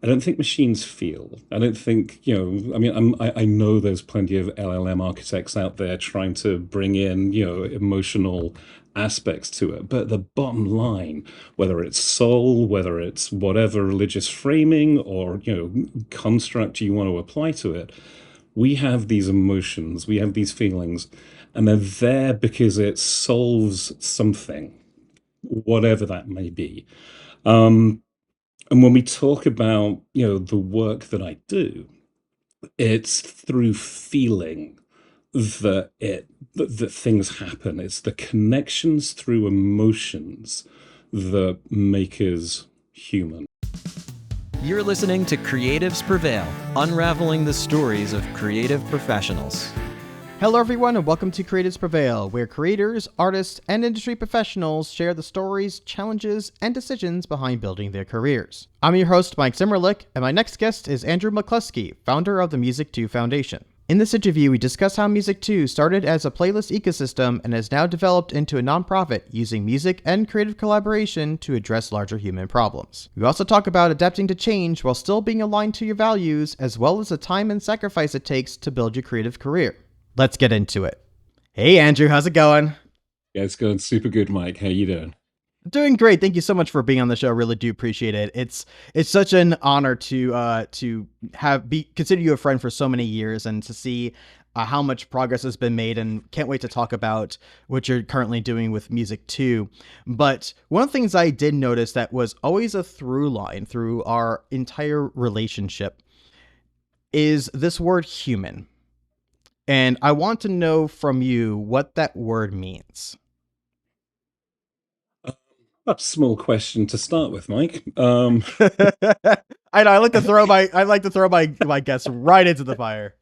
I don't think machines feel. I don't think, I mean, I know there's plenty of LLM architects out there trying to bring in, emotional aspects to it. But the bottom line, whether it's soul, whether it's whatever religious framing or, construct you want to apply to it, we have these emotions, we have these feelings, and they're there because it solves something, whatever that may be. Um, and when we talk about, the work that I do, it's through feeling that that things happen. It's the connections through emotions that make us human. You're listening to Creatives Prevail, unraveling the stories of creative professionals. Hello, everyone, and welcome to Creatives Prevail, where creators, artists, and industry professionals share the stories, challenges, and decisions behind building their careers. I'm your host, Mike Zimmerlich, and my next guest is Andrew McCluskey, founder of the musicto Foundation. In this interview, we discuss how musicto started as a playlist ecosystem and has now developed into a nonprofit using music and creative collaboration to address larger human problems. We also talk about adapting to change while still being aligned to your values, as well as the time and sacrifice it takes to build your creative career. Let's get into it. Hey, Andrew, how's it going? Yeah, it's going super good, Mike. How you doing? Doing great. Thank you so much for being on the show. I really do appreciate it. It's such an honor to consider you a friend for so many years and to see how much progress has been made, and can't wait to talk about what you're currently doing with musicto. But one of the things I did notice that was always a through line through our entire relationship is this word human. And I want to know from you what that word means. That's a small question to start with, Mike. I know, I like to throw my guests right into the fire.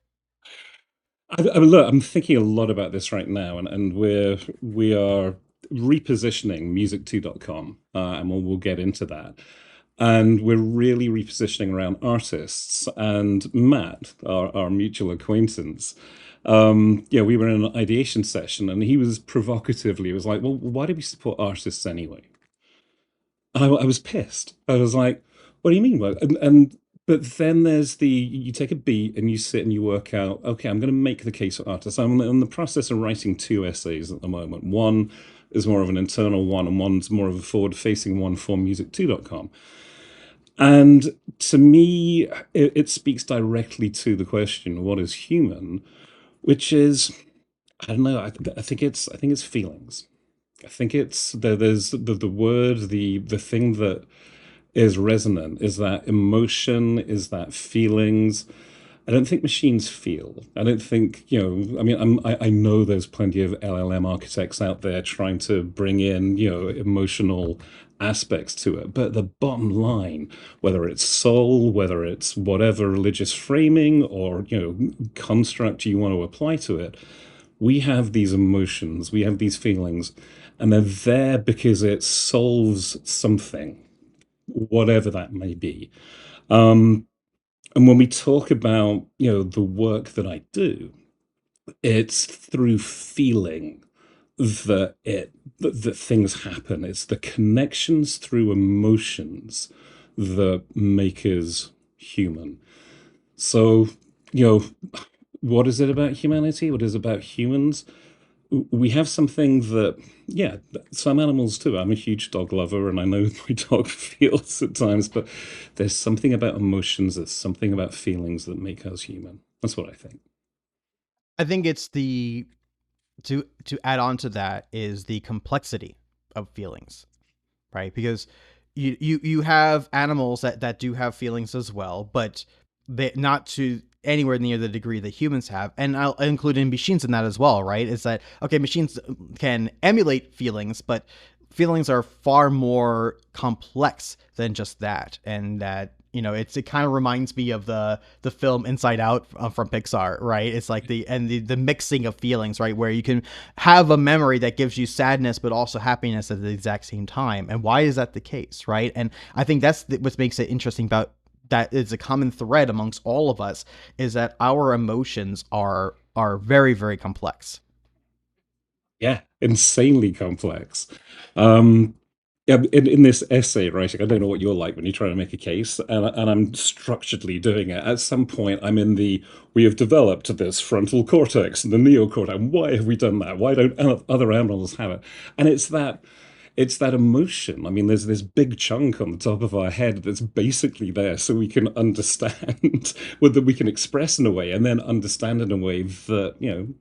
I mean, look, I'm thinking a lot about this right now, and we are repositioning musicto.com, and we'll get into that. And we're really repositioning around artists. And Matt, our mutual acquaintance, yeah, we were in an ideation session, and he was provocatively, he was like, "Well, why do we support artists anyway?" I was pissed. I was like, "What do you mean?" And but then there's you take a beat and you sit and you work out. Okay, I'm going to make the case for artists. I'm in the process of writing two essays at the moment. One is more of an internal one, and one's more of a forward-facing one for musicto.com. And to me, it speaks directly to the question, "What is human?" Which is, I don't know. I think it's feelings. I think it's there's the word, the thing that is resonant is that emotion, is that feelings. I don't think machines feel. I don't think, I mean, I know there's plenty of LLM architects out there trying to bring in, emotional aspects to it. But the bottom line, whether it's soul, whether it's whatever religious framing or, construct you want to apply to it, we have these emotions, we have these feelings, and they're there because it solves something, whatever that may be. Um, and when we talk about, the work that I do, it's through feeling that things happen. It's the connections through emotions that make us human. So, you know, what is it about humanity? What is it about humans? We have something that, yeah, some animals too. I'm a huge dog lover, and I know my dog feels at times, but there's something about emotions, there's something about feelings that make us human. That's what I think. I think it's the to add on to that is the complexity of feelings, right? Because you have animals that do have feelings as well, but they not to anywhere near the degree that humans have. And I'll include in machines in that as well, right? Is that okay, machines can emulate feelings, but feelings are far more complex than just that. And that, it kind of reminds me of the film Inside Out from Pixar, right? It's like the mixing of feelings, right? Where you can have a memory that gives you sadness, but also happiness at the exact same time. And why is that the case, right? And I think that's what makes it interesting about that is a common thread amongst all of us is that our emotions are very, very complex. Yeah, insanely complex. Um, Yeah, in this essay writing, I don't know what you're like when you're trying to make a case, and I'm structuredly doing it. At some point, I'm in the we have developed this frontal cortex and the neocortex. And why have we done that? Why don't other animals have it? And it's that emotion. I mean, there's this big chunk on the top of our head that's basically there so we can understand, whether we can express in a way and then understand in a way that, the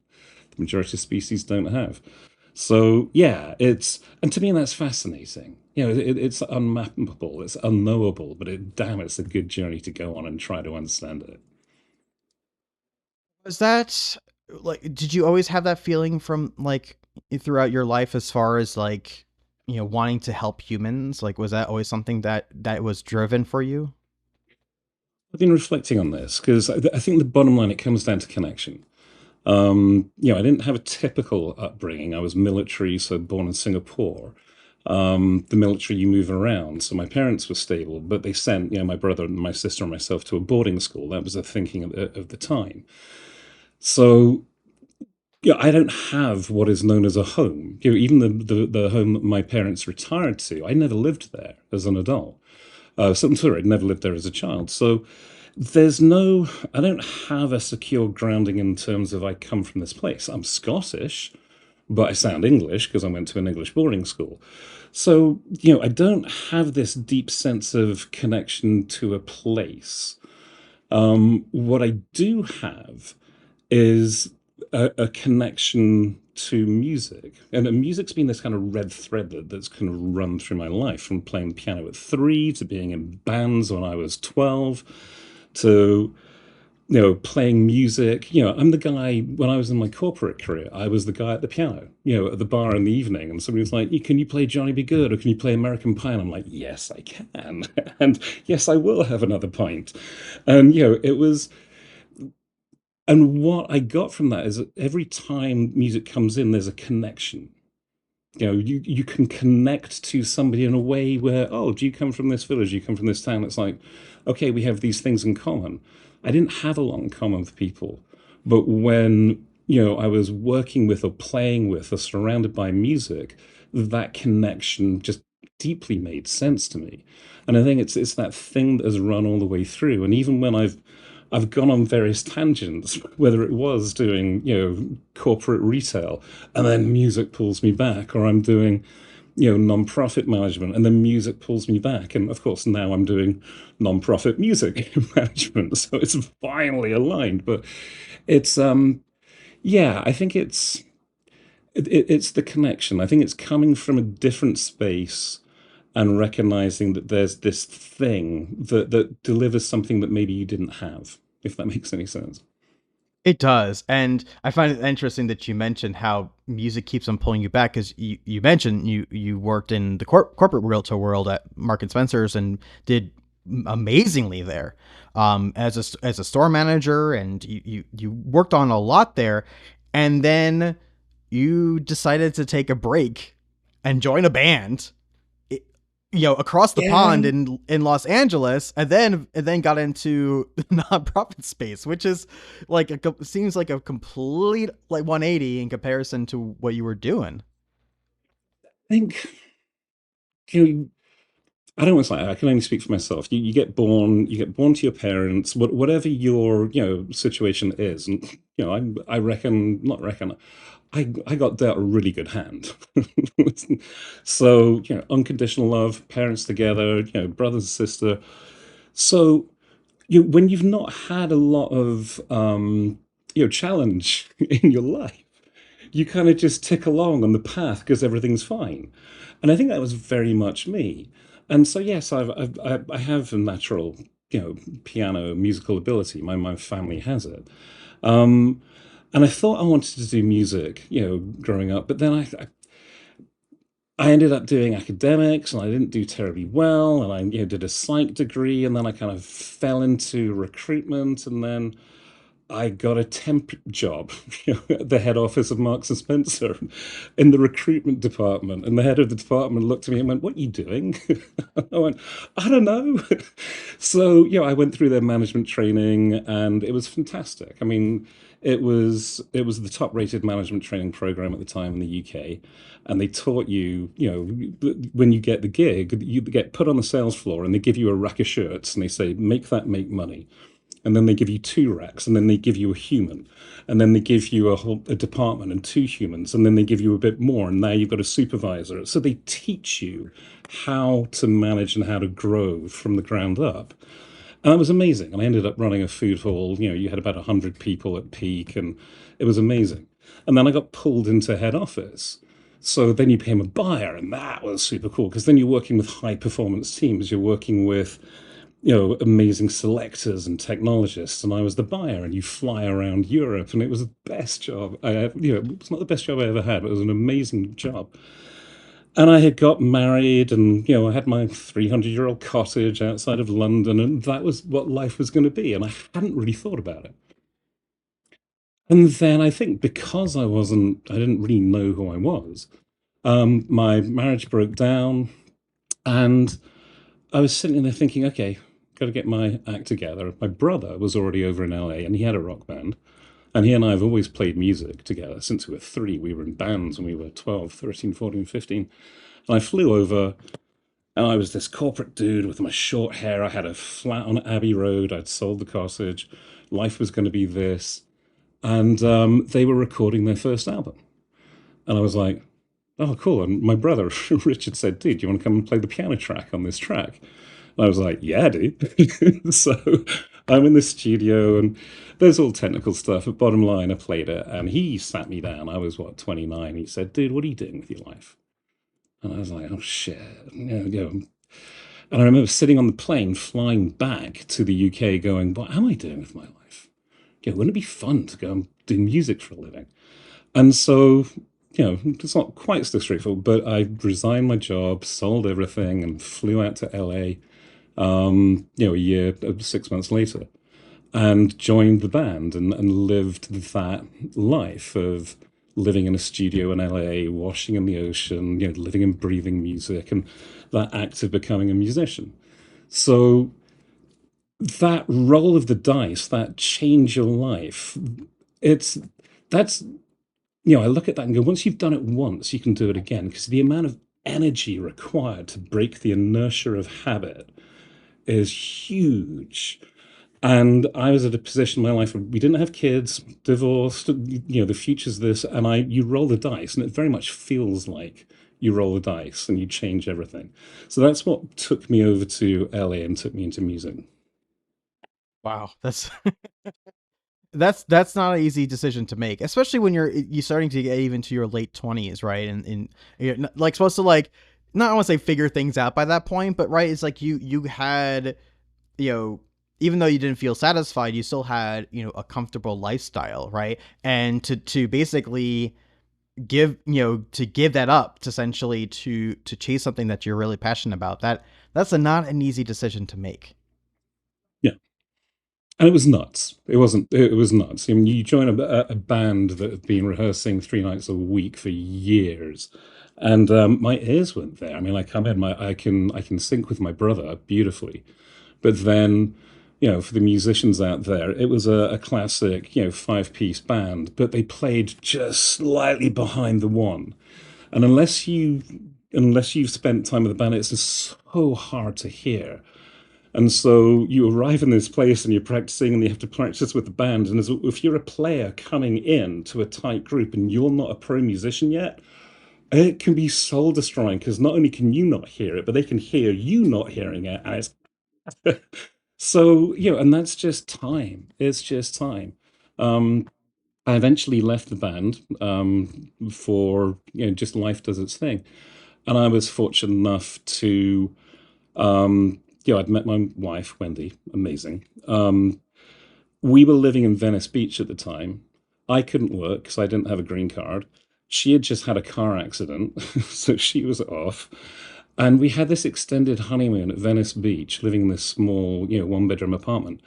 majority of species don't have. So yeah, and to me that's fascinating. It's unmappable, it's unknowable, but damn, it's a good journey to go on and try to understand it. Was that like, did you always have that feeling from like throughout your life as far as like, wanting to help humans? Like, was that always something that was driven for you? I've been reflecting on this because I think the bottom line, it comes down to connection. I didn't have a typical upbringing. I was military, so born in Singapore. The military, you move around. So my parents were stable, but they sent, my brother and my sister and myself to a boarding school. That was the thinking of the time. So, I don't have what is known as a home. Even the home that my parents retired to, I never lived there as an adult. So I'm sorry, I'd never lived there as a child. So I don't have a secure grounding in terms of I come from this place. I'm Scottish, but I sound English because I went to an English boarding school. So, I don't have this deep sense of connection to a place. What I do have is a connection to music. And music's been this kind of red thread that's kind of run through my life, from playing the piano at 3 to being in bands when I was 12 to playing music. I'm the guy when I was in my corporate career, I was the guy at the piano, at the bar in the evening, and somebody was like, can you play Johnny Be Good or can you play American Pie? And I'm like, yes, I can. And yes, I will have another pint. And it was, and what I got from that is that every time music comes in, there's a connection. You can connect to somebody in a way where, oh, do you come from this village? Do you come from this town? It's like, okay, we have these things in common. I didn't have a lot in common with people, but when I was working with or playing with or surrounded by music, that connection just deeply made sense to me. And I think it's that thing that has run all the way through. And even when I've gone on various tangents, whether it was doing, corporate retail, and then music pulls me back, or I'm doing, non-profit management, and then music pulls me back. And of course, now I'm doing non-profit music management, so it's finally aligned. But it's, yeah, I think it's the connection. I think it's coming from a different space and recognizing that there's this thing that delivers something that maybe you didn't have, if that makes any sense. It does. And I find it interesting that you mentioned how music keeps on pulling you back, because you mentioned you worked in the corporate realtor world at Mark and Spencer's and did amazingly there, as a store manager, and you worked on a lot there, and then you decided to take a break and join a band, across the Yeah, pond in Los Angeles, and then got into the nonprofit space, which is like seems like a complete like 180 in comparison to what you were doing. I think you know, I don't want to say I can only speak for myself. You get born to your parents, whatever your situation is, and I reckon not reckon. I got dealt a really good hand. So unconditional love, parents together, brother and sister. So when you've not had a lot of challenge in your life, you kind of just tick along on the path because everything's fine. And I think that was very much me. And so, yes, I have a natural, piano musical ability. My family has it. Um, and I thought I wanted to do music, growing up, but then I ended up doing academics and I didn't do terribly well. And I, did a psych degree, and then I kind of fell into recruitment, and then I got a temp job, at the head office of Marks and Spencer in the recruitment department. And the head of the department looked at me and went, "What are you doing?" I went, "I don't know." So, I went through their management training and it was fantastic. I mean, it was the top rated management training program at the time in the UK, and they taught you, when you get the gig, you get put on the sales floor and they give you a rack of shirts and they say make that make money, and then they give you two racks, and then they give you a human, and then they give you a department and two humans, and then they give you a bit more, and now you've got a supervisor. So they teach you how to manage and how to grow from the ground up. And that was amazing. And I ended up running a food hall. You had about 100 people at peak, and it was amazing. And then I got pulled into head office. So then you became a buyer, and that was super cool because then you're working with high performance teams. You're working with amazing selectors and technologists, and I was the buyer, and you fly around Europe, and it was the best job I ever, it was not the best job I ever had, but it was an amazing job. And I had got married, and I had my 300-year-old cottage outside of London, and that was what life was going to be, and I hadn't really thought about it. And then I think because I didn't really know who I was, my marriage broke down, and I was sitting there thinking, okay, got to get my act together. My brother was already over in LA, and he had a rock band. And he and I have always played music together since we were three. We were in bands when we were 12, 13, 14, 15. And I flew over, and I was this corporate dude with my short hair. I had a flat on Abbey Road. I'd sold the cottage. Life was going to be this. And they were recording their first album. And I was like, oh, cool. And my brother, Richard, said, dude, do you want to come and play the piano track on this track? And I was like, yeah, dude. So I'm in the studio, and there's all technical stuff. But bottom line, I played it, and he sat me down. I was, 29. He said, dude, what are you doing with your life? And I was like, oh, shit. And I remember sitting on the plane, flying back to the UK, going, what am I doing with my life? Wouldn't it be fun to go and do music for a living? And so, it's not quite so straightforward, but I resigned my job, sold everything, and flew out to LA, a year, 6 months later, and joined the band and lived that life of living in a studio in LA, washing in the ocean, living and breathing music, and that act of becoming a musician. So that roll of the dice, that change your life, it's that's I look at that and go, once you've done it once, you can do it again, because the amount of energy required to break the inertia of habit is huge. And I was at a position in my life where we didn't have kids, divorced, the future's this, and you roll the dice, and it very much feels like you roll the dice and you change everything. So that's what took me over to LA and took me into music. Wow, that's not an easy decision to make, especially when you're starting to get even to your late 20s, right? And you're like supposed to, like, not I want to say figure things out by that point, but right, it's like you had, even though you didn't feel satisfied, you still had, a comfortable lifestyle, right? And to basically give that up, to essentially to chase something that you're really passionate about, that's not an easy decision to make. Yeah. And it was nuts. It wasn't. It was nuts. I mean, you join a band that have been rehearsing 3 nights a week for years, and my ears weren't there. I mean, I come in, I can sync with my brother beautifully, but then, for the musicians out there, it was a classic, 5-piece band, but they played just slightly behind the one, and unless you've spent time with the band, it's just so hard to hear. And so you arrive in this place and you're practicing, and you have to practice with the band. And if you're a player coming in to a tight group and you're not a pro musician yet, it can be soul destroying, because not only can you not hear it, but they can hear you not hearing it. And it's so, and that's just time. It's just time. Um, I eventually left the band, for, just life does its thing. And I was fortunate enough to, I'd met my wife, Wendy, amazing. We were living in Venice Beach at the time. I couldn't work because I didn't have a green card. She had just had a car accident, so she was off. And we had this extended honeymoon at Venice Beach, living in this small, one-bedroom apartment.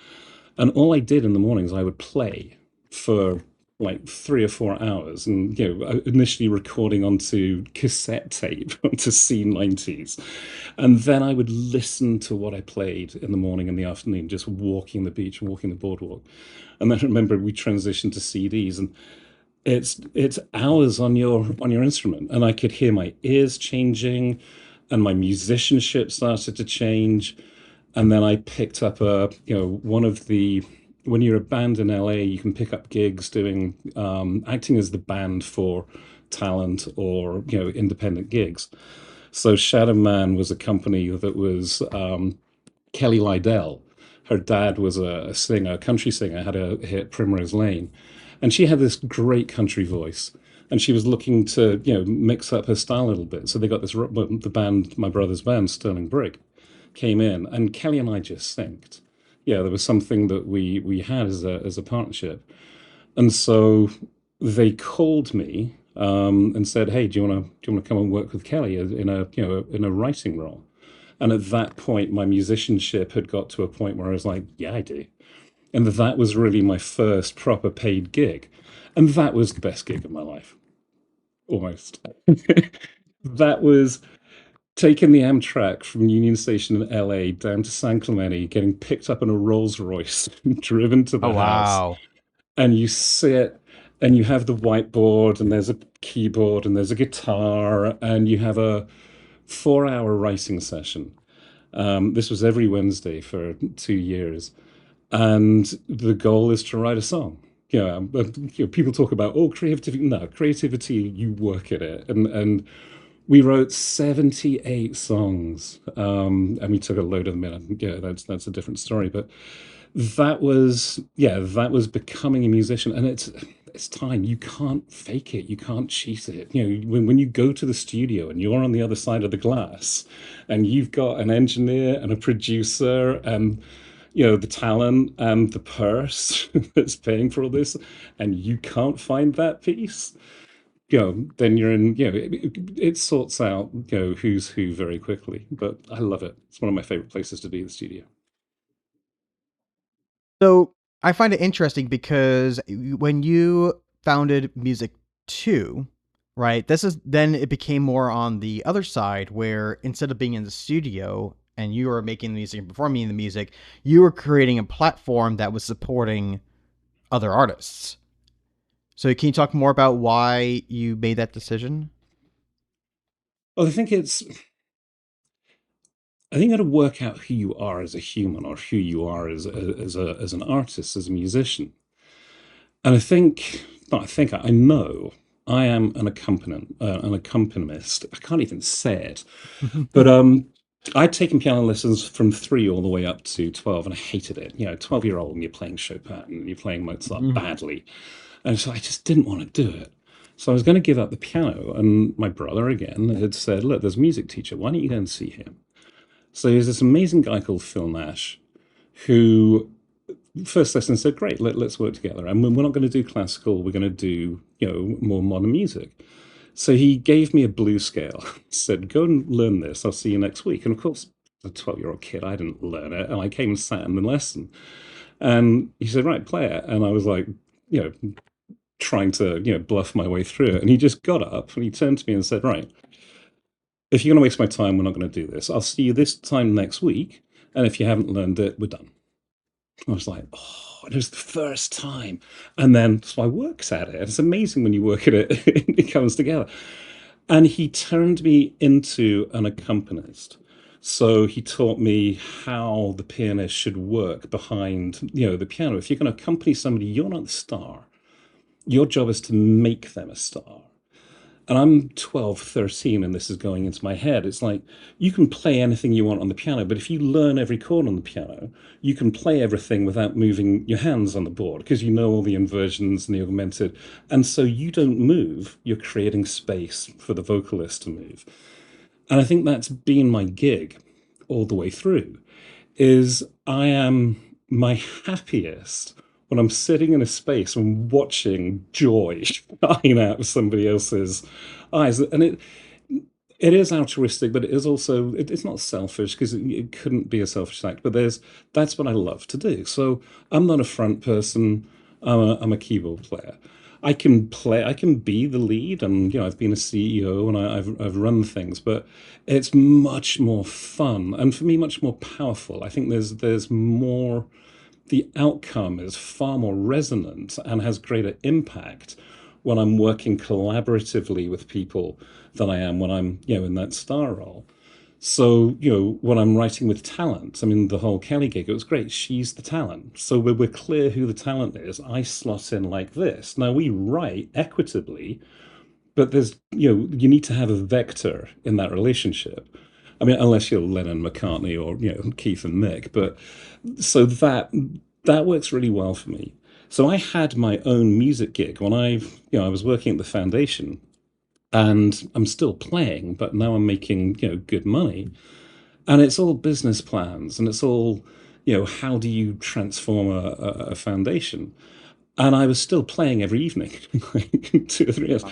And all I did in the mornings, I would play for like 3 or 4 hours, and initially recording onto cassette tape onto C90s, and then I would listen to what I played in the morning and the afternoon, just walking the beach and walking the boardwalk. And then I remember we transitioned to CDs, and it's hours on your instrument, and I could hear my ears changing, and my musicianship started to change. And then I picked up one of the, when you're a band in LA, you can pick up gigs doing acting as the band for talent or independent gigs. So Shadow Man was a company that was Kelly Lydell. Her dad was a singer, a country singer, had a hit Primrose Lane, and she had this great country voice. And she was looking to, mix up her style a little bit. So they got this, well, the band, my brother's band, Sterling Brig, came in, and Kelly and I just synced. Yeah, there was something that we had as a partnership, and so they called me and said, "Hey, do you want to come and work with Kelly in a in a writing role?" And at that point, my musicianship had got to a point where I was like, "Yeah, I do," and that was really my first proper paid gig, and that was the best gig of my life, almost. That was taking the Amtrak from Union Station in LA down to San Clemente, getting picked up in a Rolls Royce, driven to Oh the house, wow. and you sit and you have the whiteboard, and there's a keyboard, and there's a guitar, and you have a 4 hour writing session. This was every Wednesday for 2 years, and the goal is to write a song. People talk about, oh, creativity. No, creativity, you work at it, and we wrote 78 songs, and we took a load of them in. Yeah, that's a different story. But that was becoming a musician, and it's time. You can't fake it. You can't cheat it. When you go to the studio and you're on the other side of the glass, and you've got an engineer and a producer and the talent and the purse that's paying for all this, and you can't find that piece, then you're in, it sorts out, who's who very quickly. But I love it. It's one of my favorite places to be, the studio. So I find it interesting because when you founded Music 2, right, this is then it became more on the other side where instead of being in the studio and you were making the music and performing the music, you were creating a platform that was supporting other artists. So can you talk more about why you made that decision? Well, I think you got to work out who you are as a human, or who you are as an artist, as a musician. And I know I am an accompanist. I can't even say it. But I'd taken piano lessons from 3 all the way up to 12, and I hated it. 12-year-old, and you're playing Chopin and you're playing Mozart Mhm. badly. And so I just didn't want to do it. So I was going to give up the piano. And my brother, again, had said, look, there's a music teacher. Why don't you go and see him? So there's this amazing guy called Phil Nash, who first lesson said, great, let's work together. And we're not going to do classical. We're going to do, more modern music. So he gave me a blues scale, said, go and learn this. I'll see you next week. And of course, a 12-year-old kid, I didn't learn it. And I came and sat in the lesson. And he said, right, play it. And I was like, you know, trying to, bluff my way through it. And he just got up and he turned to me and said, right, if you're going to waste my time, we're not going to do this. I'll see you this time next week. And if you haven't learned it, we're done. I was like, oh, it was the first time. And then so I worked at it. It's amazing when you work at it, it comes together. And he turned me into an accompanist. So he taught me how the pianist should work behind, the piano. If you're going to accompany somebody, you're not the star. Your job is to make them a star. And I'm 12, 13, and this is going into my head. It's like, you can play anything you want on the piano, but if you learn every chord on the piano, you can play everything without moving your hands on the board because you know all the inversions and the augmented. And so you don't move, you're creating space for the vocalist to move. And I think that's been my gig all the way through, is I am my happiest when I'm sitting in a space and watching joy shine out of somebody else's eyes. And it is altruistic, but it is also it's not selfish because it couldn't be a selfish act. But that's what I love to do. So I'm not a front person. I'm a keyboard player. I can play, I can be the lead, and I've been a CEO, and I've run things, but it's much more fun, and for me, much more powerful. I think there's more. The outcome is far more resonant and has greater impact when I'm working collaboratively with people than I am when I'm in that star role. So, when I'm writing with talent, I mean, the whole Kelly gig, it was great. She's the talent. So we're clear who the talent is. I slot in like this. Now we write equitably, but you need to have a vector in that relationship. I mean, unless you're Lennon, McCartney, or, Keith and Mick. But so that works really well for me. So I had my own music gig when I was working at the foundation, and I'm still playing, but now I'm making, good money. And it's all business plans, and it's all, how do you transform a foundation? And I was still playing every evening, like 2 or 3 years.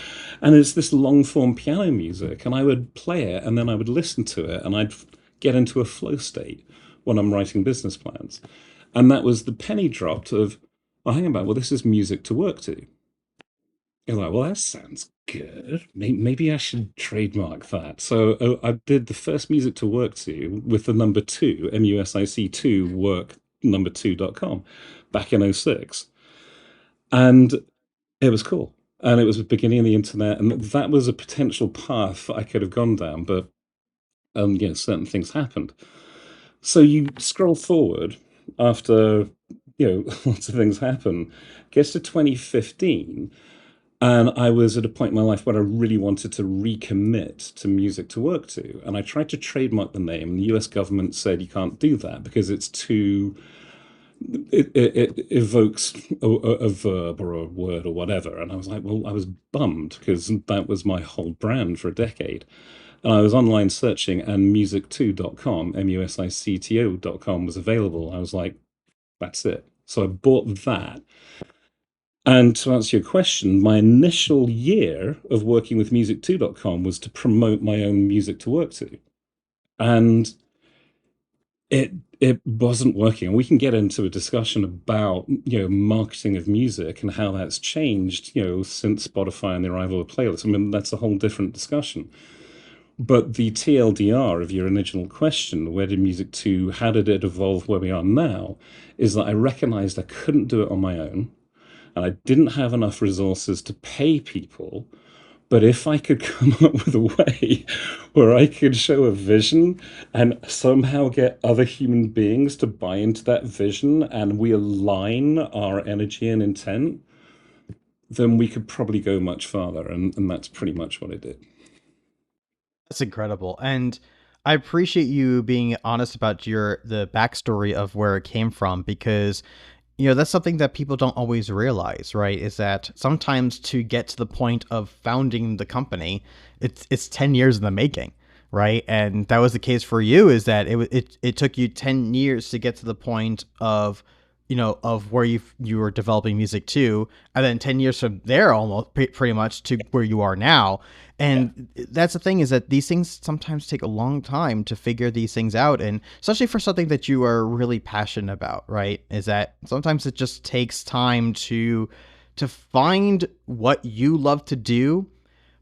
And it's this long form piano music, and I would play it, and then I would listen to it, and I'd get into a flow state when I'm writing business plans. And that was the penny dropped of, well, hang about, well, this is music to work to. You're like, well, that sounds good. Maybe I should trademark that. So I did the first music to work to with the number two, MUSIC2 work number 2.com back in '06. And it was cool. And it was the beginning of the internet. And that was a potential path I could have gone down. But, certain things happened. So you scroll forward after, lots of things happen, gets to 2015. And I was at a point in my life where I really wanted to recommit to music to work to. And I tried to trademark the name, and the US government said you can't do that because it's too, it evokes a verb or a word or whatever. And I was like, well, I was bummed because that was my whole brand for a decade. And I was online searching, and musicto.com, musicto.com was available. I was like, that's it. So I bought that. And to answer your question, my initial year of working with musicto.com was to promote my own music to work to. And it wasn't working. And we can get into a discussion about, marketing of music and how that's changed, since Spotify and the arrival of playlists. I mean, that's a whole different discussion. But the TLDR of your original question, where did music to, how did it evolve where we are now, is that I recognized I couldn't do it on my own, and I didn't have enough resources to pay people. But if I could come up with a way where I could show a vision and somehow get other human beings to buy into that vision, and we align our energy and intent, then we could probably go much farther. And that's pretty much what I did. That's incredible. And I appreciate you being honest about the backstory of where it came from, because that's something that people don't always realize, right? Is that sometimes to get to the point of founding the company, it's 10 years in the making, right? And that was the case for you, is that it took you 10 years to get to the point of of where you were developing music too, and then 10 years from there, almost pretty much, to where you are now. Yeah. And that's the thing, is that these things sometimes take a long time to figure these things out, and especially for something that you are really passionate about, right? Is that sometimes it just takes time to find what you love to do,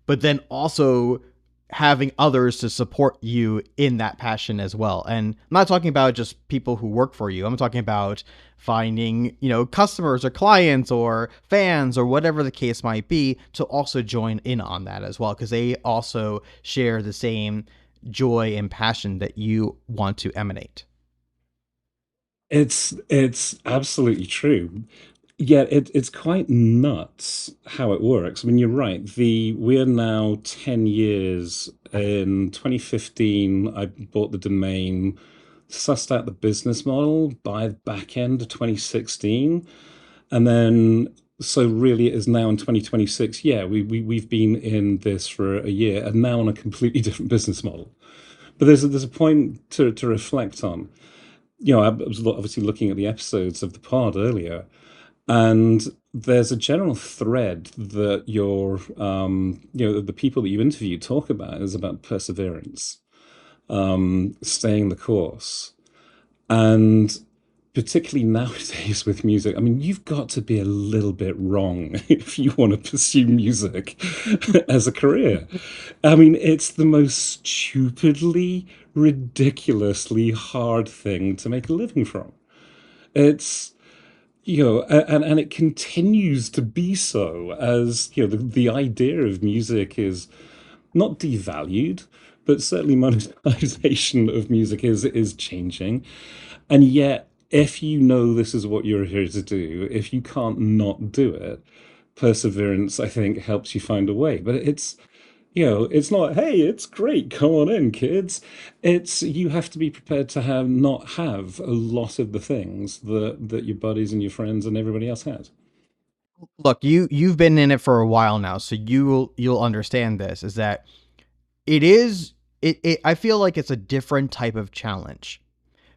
but then also having others to support you in that passion as well. And I'm not talking about just people who work for you. I'm talking about finding, customers or clients or fans or whatever the case might be, to also join in on that as well, because they also share the same joy and passion that you want to emanate. It's absolutely true. Yeah, it's quite nuts how it works. I mean, you're right. We're now 10 years. In 2015, I bought the domain, sussed out the business model by the back end of 2016. And then, so really it is now in 2026. Yeah, we've been in this for a year, and now on a completely different business model. But there's a point to reflect on. I was obviously looking at the episodes of the pod earlier, and there's a general thread that the people that you interview talk about is about perseverance, staying the course. And particularly nowadays with music, I mean, you've got to be a little bit wrong if you want to pursue music as a career. I mean, it's the most stupidly, ridiculously hard thing to make a living from. It's, and it continues to be so as, the idea of music is not devalued, but certainly monetization of music is changing. And yet, if you know this is what you're here to do, if you can't not do it, perseverance, I think, helps you find a way. But it's not, hey, it's great, come on in, kids. It's you have to be prepared to have not have a lot of the things that your buddies and your friends and everybody else has. Look, you've been in it for a while now, so you'll understand this. Is that it is it I feel like it's a different type of challenge.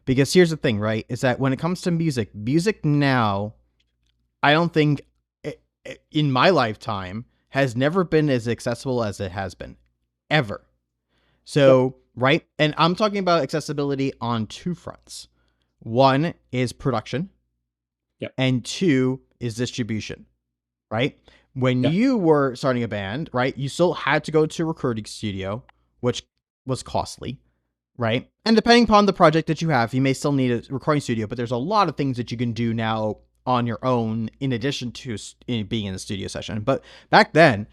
Because here's the thing, right? Is that when it comes to music now, I don't think in my lifetime has never been as accessible as it has been ever. Yep, So, right? And I'm talking about accessibility on two fronts. One is production, yep, and two is distribution, right? When yep, you were starting a band, right, you still had to go to a recording studio, which was costly, right? And depending upon the project that you have, you may still need a recording studio, but there's a lot of things that you can do now on your own in addition to being in the studio session. But back then,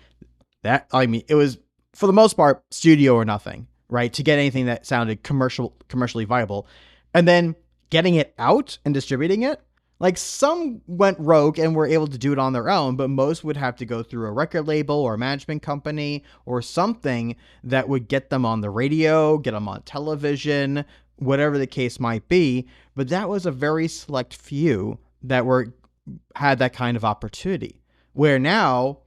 it was for the most part studio or nothing, right? To get anything that sounded commercially viable. And then getting it out and distributing it, like some went rogue and were able to do it on their own, but most would have to go through a record label or a management company or something that would get them on the radio, get them on television, whatever the case might be. But that was a very select few that had that kind of opportunity. Where now,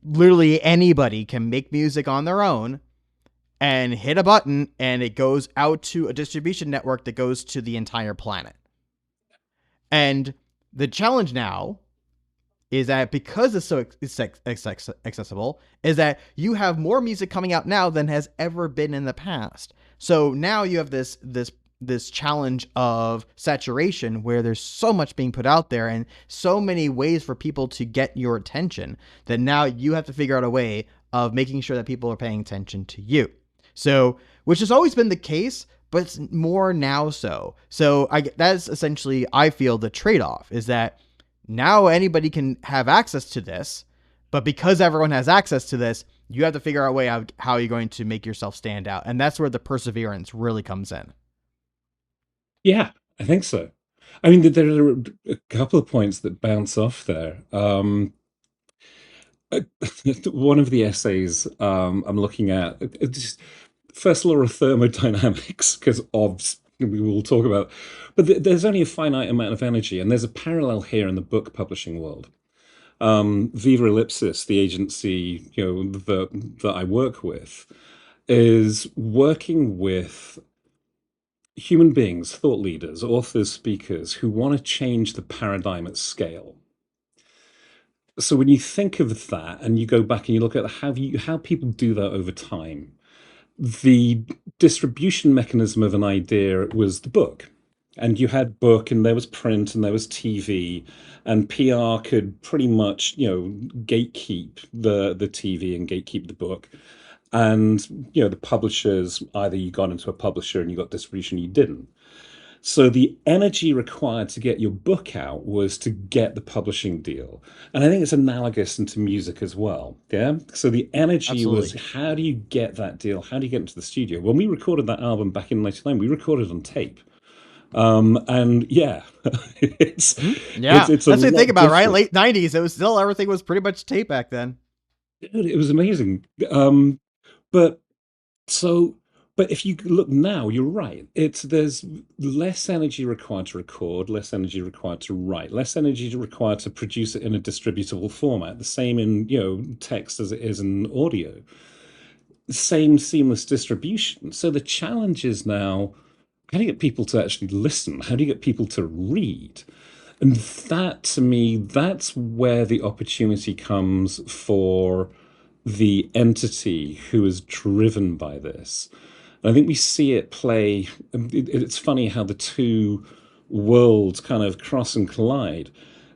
literally anybody can make music on their own and hit a button, and it goes out to a distribution network that goes to the entire planet. And the challenge now is that because it's accessible, is that you have more music coming out now than has ever been in the past. So now you have this challenge of saturation where there's so much being put out there and so many ways for people to get your attention that now you have to figure out a way of making sure that people are paying attention to you. So, which has always been the case, but it's more now so. So that's essentially, I feel, the trade-off is that now anybody can have access to this, but because everyone has access to this, you have to figure out a way out how you're going to make yourself stand out. And that's where the perseverance really comes in. yeah, I think so. I mean, there are a couple of points that bounce off there. One of the essays I'm looking at, just first law of thermodynamics, because we will talk about, but there's only a finite amount of energy, and there's a parallel here in the book publishing world. Viva Ellipsis, the agency that I work with, is working with human beings, thought leaders, authors, speakers who want to change the paradigm at scale. So when you think of that and you go back and you look at how people do that over time, the distribution mechanism of an idea was the book. And you had book and there was print and there was TV, and PR could pretty much, gatekeep the TV and gatekeep the book. And, the publishers, either you got into a publisher and you got distribution, you didn't. So the energy required to get your book out was to get the publishing deal. And I think it's analogous into music as well. Yeah. So the energy was, Absolutely. how do you get that deal? How do you get into the studio? When we recorded that album back in '99, we recorded on tape. And yeah, it's Yeah, it's a that's what you think lot about, right? different. Late '90s, it was still everything was pretty much tape back then. Dude, it was amazing. But So, but if you look now, you're right. There's less energy required to record, less energy required to write, less energy required to produce it in a distributable format. The same in, text as it is in audio. Same seamless distribution. So the challenge is now, how do you get people to actually listen? How do you get people to read? And that, to me, that's where the opportunity comes for the entity who is driven by this. And I think we see it play. It's funny how the two worlds kind of cross and collide.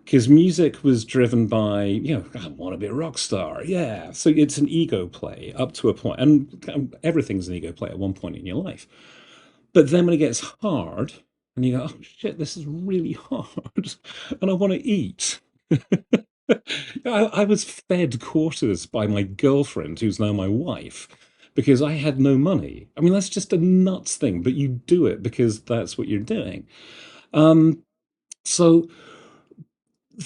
Because music was driven by, I want to be a rock star. Yeah. So it's an ego play up to a point. And everything's an ego play at one point in your life. But then when it gets hard, and you go, oh shit, this is really hard, and I want to eat. I was fed quarters by my girlfriend, who's now my wife, because I had no money. I mean, that's just a nuts thing, but you do it because that's what you're doing. Um, so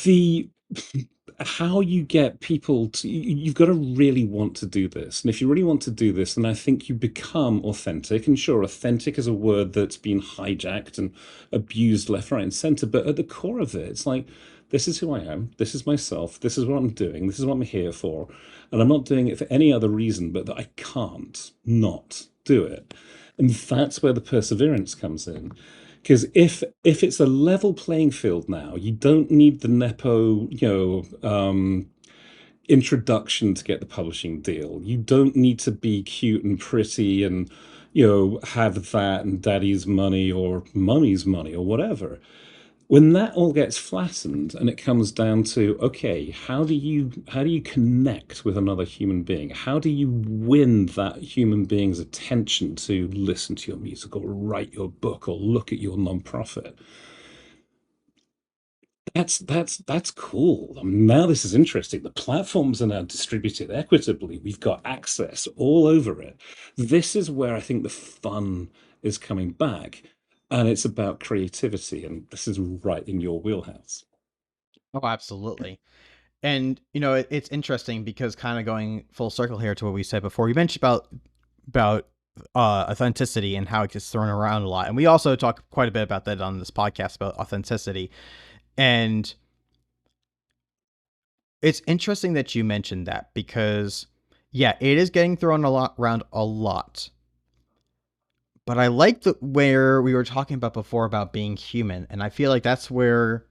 the how you get people to you've got to really want to do this, and if you really want to do this, then I think you become authentic. And sure, authentic is a word that's been hijacked and abused left, right, and center, but at the core of it, it's like, this is who I am, this is myself, this is what I'm doing, this is what I'm here for, and I'm not doing it for any other reason but that I can't not do it. And that's where the perseverance comes in. Because if it's a level playing field now, you don't need the nepo, introduction to get the publishing deal. You don't need to be cute and pretty and have that and daddy's money or mummy's money or whatever. When that all gets flattened and it comes down to, okay, how do you connect with another human being? How do you win that human being's attention to listen to your music or write your book or look at your nonprofit? That's cool. I mean, now this is interesting. The platforms are now distributed equitably. We've got access all over it. This is where I think the fun is coming back, and it's about creativity, and this is right in your wheelhouse. Oh, absolutely. And it's interesting because kind of going full circle here to what we said before. You mentioned about authenticity and how it gets thrown around a lot, and we also talk quite a bit about that on this podcast about authenticity. And it's interesting that you mentioned that because, yeah, it is getting thrown around a lot. But I like where we were talking about before about being human, and I feel like that's where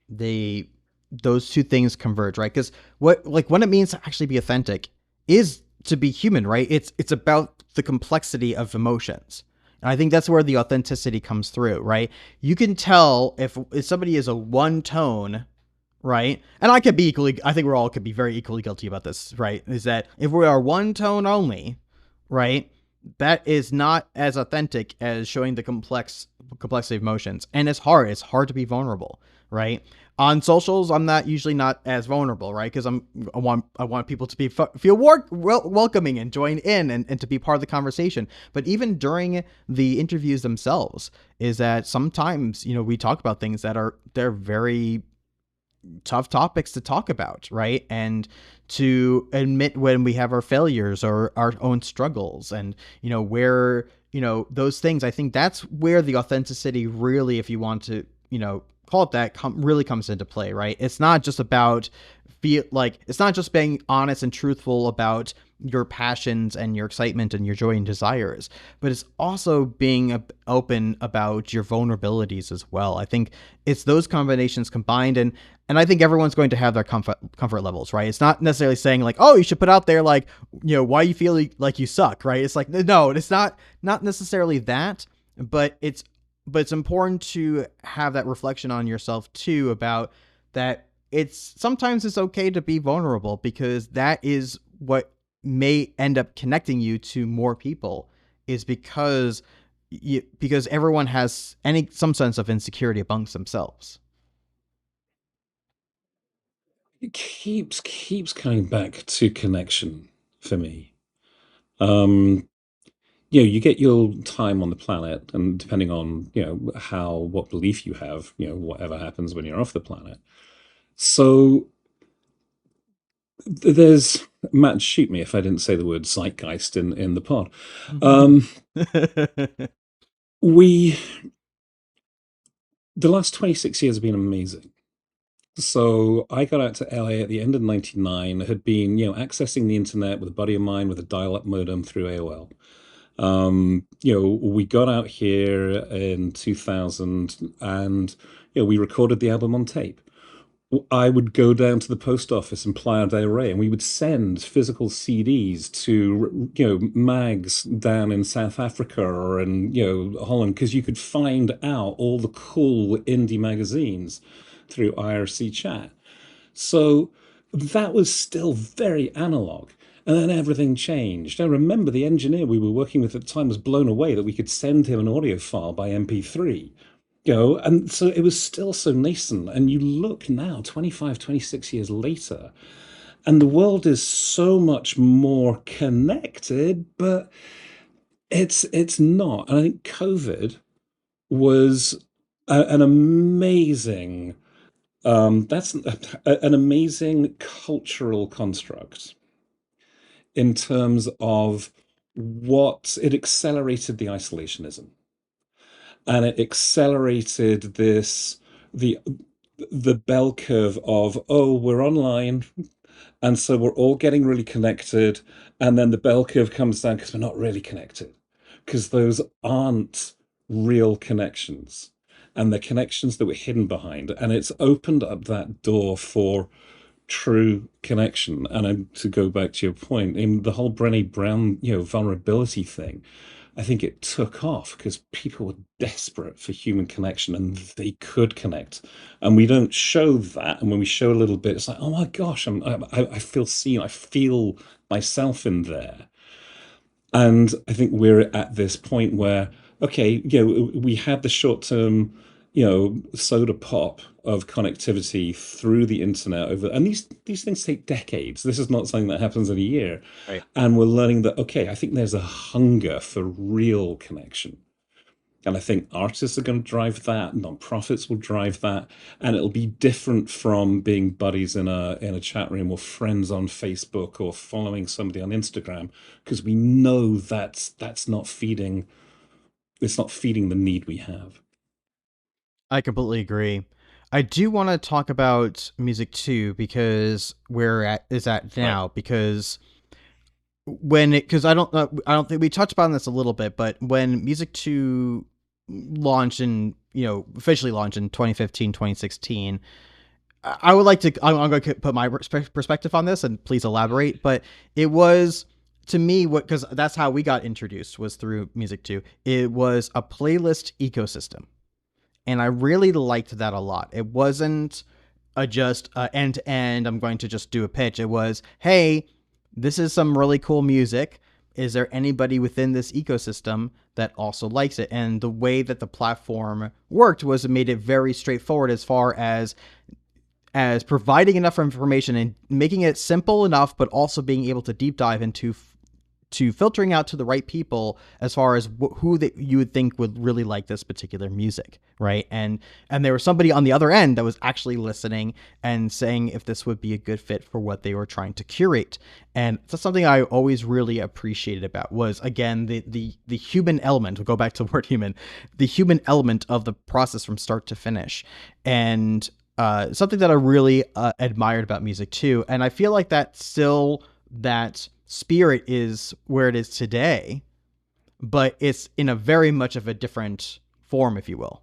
those two things converge, right? Because what it means to actually be authentic is to be human, right? It's about the complexity of emotions. And I think that's where the authenticity comes through, right? You can tell if somebody is a one tone, right? And I think we're all could be very equally guilty about this, right? Is that if we are one tone only, right? That is not as authentic as showing the complexity of emotions. And it's hard to be vulnerable, right? On socials, I'm not as vulnerable, right? Because I want people to feel welcoming and join in and to be part of the conversation. But even during the interviews themselves, is that sometimes we talk about things they're very tough topics to talk about, right? And to admit when we have our failures or our own struggles, and where those things. I think that's where the authenticity really, if you want to call it that, really comes into play, right? It's not just about it's not just being honest and truthful about your passions and your excitement and your joy and desires, but it's also being open about your vulnerabilities as well. I think it's those combinations combined, and I think everyone's going to have their comfort levels, right? It's not necessarily saying like, oh, you should put out there like, why you feel like you suck, right? It's like, no, it's not necessarily that, but it's important to have that reflection on yourself too, about that sometimes it's okay to be vulnerable, because that is what may end up connecting you to more people, is because everyone has some sense of insecurity amongst themselves. It keeps coming back to connection for me. Um, you get your time on the planet, and depending on what belief you have, whatever happens when you're off the planet. So there's Matt, shoot me if I didn't say the word zeitgeist in the pod. We The last 26 years have been amazing. So I got out to LA at the end of '99. Had been accessing the internet with a buddy of mine with a dial-up modem through AOL. We got out here in 2000, and we recorded the album on tape. I would go down to the post office in Playa del Rey, and we would send physical CDs to, mags down in South Africa or in, Holland, because you could find out all the cool indie magazines through IRC chat. So that was still very analog. And then everything changed. I remember the engineer we were working with at the time was blown away that we could send him an audio file by MP3. And so it was still so nascent. And you look now, 25, 26 years later, and the world is so much more connected, but it's not. And I think COVID was an amazing that's an amazing cultural construct in terms of what it accelerated the isolationism, and it accelerated the the bell curve of, oh, we're online, and so we're all getting really connected, and then the bell curve comes down because we're not really connected, because those aren't real connections, and the connections that were hidden behind, and it's opened up that door for true connection. And to go back to your point, in the whole Brené Brown, vulnerability thing, I think it took off because people were desperate for human connection and they could connect. And we don't show that. And when we show a little bit, it's like, oh my gosh, I feel seen. I feel myself in there. And I think we're at this point where, okay, we had the short term, soda pop of connectivity through the internet over, and these things take decades. This is not something that happens in a year. Right. And we're learning that, okay, I think there's a hunger for real connection. And I think artists are going to drive that, nonprofits will drive that, and it'll be different from being buddies in a chat room or friends on Facebook or following somebody on Instagram, because we know that's not feeding it's not feeding the need we have. I completely agree. I do want to talk about music too, because where is at Right. now, because I don't think we touched upon this a little bit, but when music 2 launched in, officially launched in 2015, 2016, I would like to, I'm going to put my perspective on this and please elaborate, but it was, to me, what, because that's how we got introduced, was through music 2. It was a playlist ecosystem. And I really liked that a lot. It wasn't a just end to end, I'm going to just do a pitch. It was, hey, this is some really cool music. Is there anybody within this ecosystem that also likes it? And the way that the platform worked was it made it very straightforward as far as providing enough information and making it simple enough, but also being able to deep dive into to filtering out to the right people as far as who that you would think would really like this particular music, right? And there was somebody on the other end that was actually listening and saying if this would be a good fit for what they were trying to curate. And that's something I always really appreciated about, was, again, the human element. We'll go back to the word human, the human element of the process from start to finish. And something that I really admired about music too. And I feel like that spirit is where it is today, but it's in a very much of a different form, if you will.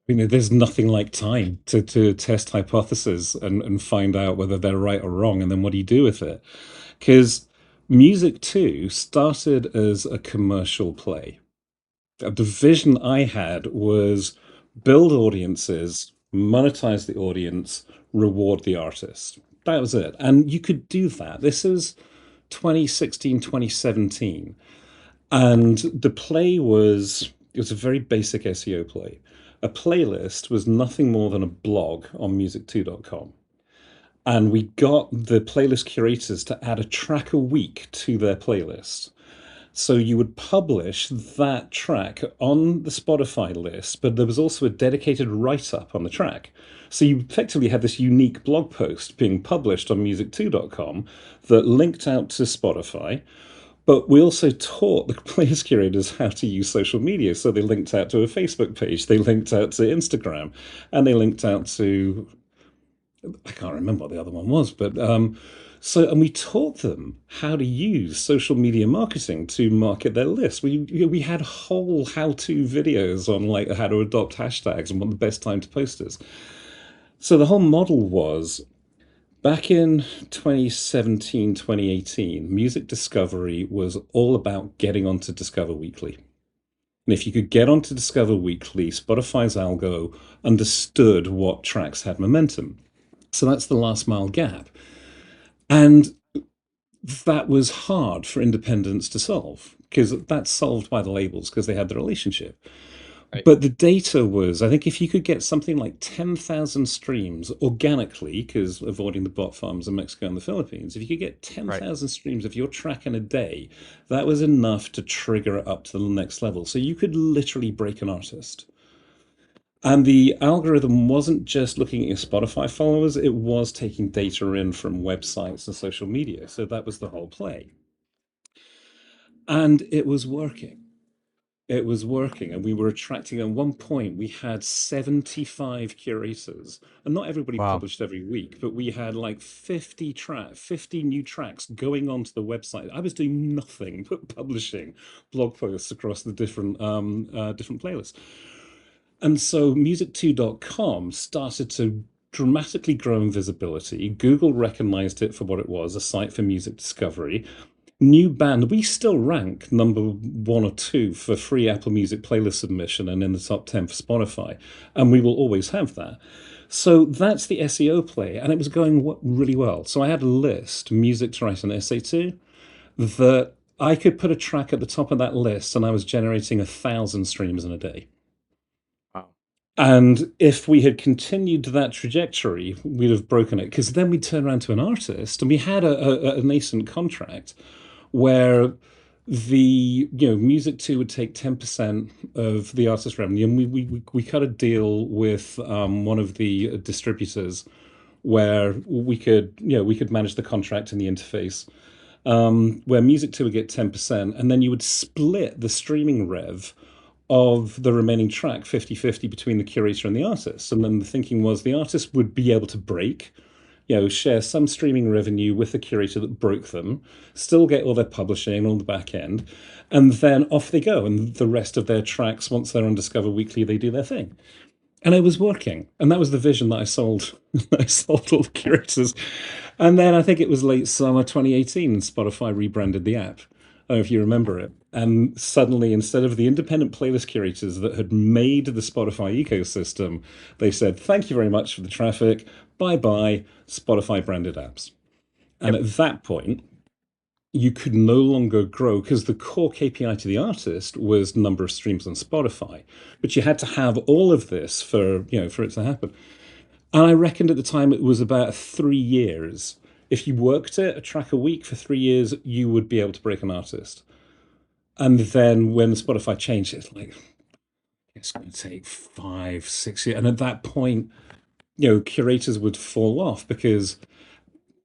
There's nothing like time to test hypotheses and find out whether they're right or wrong, and then what do you do with it? Because Music 2 started as a commercial play. The vision I had was build audiences, monetize the audience, reward the artist. That was it. And you could do that. This is 2016, 2017. And the play it was a very basic SEO play. A playlist was nothing more than a blog on musicto.com. And we got the playlist curators to add a track a week to their playlist. So you would publish that track on the Spotify list, but there was also a dedicated write up on the track. So you effectively had this unique blog post being published on musicto.com that linked out to Spotify. But we also taught the playlist curators how to use social media. So they linked out to a Facebook page, they linked out to Instagram, and they linked out to, I can't remember what the other one was, but and we taught them how to use social media marketing to market their list. We had whole how-to videos on like how to adopt hashtags and what the best time to post is. So the whole model was back in 2017, 2018, music discovery was all about getting onto Discover Weekly. And if you could get onto Discover Weekly, Spotify's algo understood what tracks had momentum. So that's the last mile gap. And that was hard for independents to solve because that's solved by the labels because they had the relationship. Right. But the data was, I think, if you could get something like 10,000 streams organically, because avoiding the bot farms in Mexico and the Philippines, if you could get Right. 10,000 streams of your track in a day, that was enough to trigger it up to the next level. So you could literally break an artist. And the algorithm wasn't just looking at your Spotify followers, it was taking data in from websites and social media. So that was the whole play. And it was working. It was working, and we were attracting. At one point, we had 75 curators, and not everybody Wow. published every week, but we had like 50 new tracks going onto the website. I was doing nothing but publishing blog posts across the different playlists. And so musicto.com started to dramatically grow in visibility. Google recognized it for what it was, a site for music discovery. New band, we still rank number one or two for free Apple Music playlist submission and in the top 10 for Spotify. And we will always have that. So that's the SEO play. And it was going really well. So I had a list, music to write an essay to, that I could put a track at the top of that list and I was generating 1,000 streams in a day. Wow. And if we had continued that trajectory, we'd have broken it because then we'd turn around to an artist and we had a nascent contract where music2 would take 10% of the artist revenue, and we cut a deal with one of the distributors where we could manage the contract and the interface, where music2 would get 10%, and then you would split the streaming rev of the remaining track 50-50 between the curator and the artist. And then the thinking was the artist would be able to break, share some streaming revenue with the curator that broke them, still get all their publishing and all the back end, and then off they go. And the rest of their tracks, once they're on Discover Weekly, they do their thing. And it was working. And that was the vision that I sold. I sold all the curators. And then I think it was late summer 2018, and Spotify rebranded the app. I don't know if you remember it. And suddenly, instead of the independent playlist curators that had made the Spotify ecosystem, they said, thank you very much for the traffic. Bye bye, Spotify branded apps. And Yep. at that point, you could no longer grow because the core KPI to the artist was number of streams on Spotify. But you had to have all of this for it to happen. And I reckoned at the time it was about 3 years. If you worked it, a track a week for 3 years, you would be able to break an artist. And then when Spotify changed, it's like, it's going to take 5, 6 years. And at that point, curators would fall off because,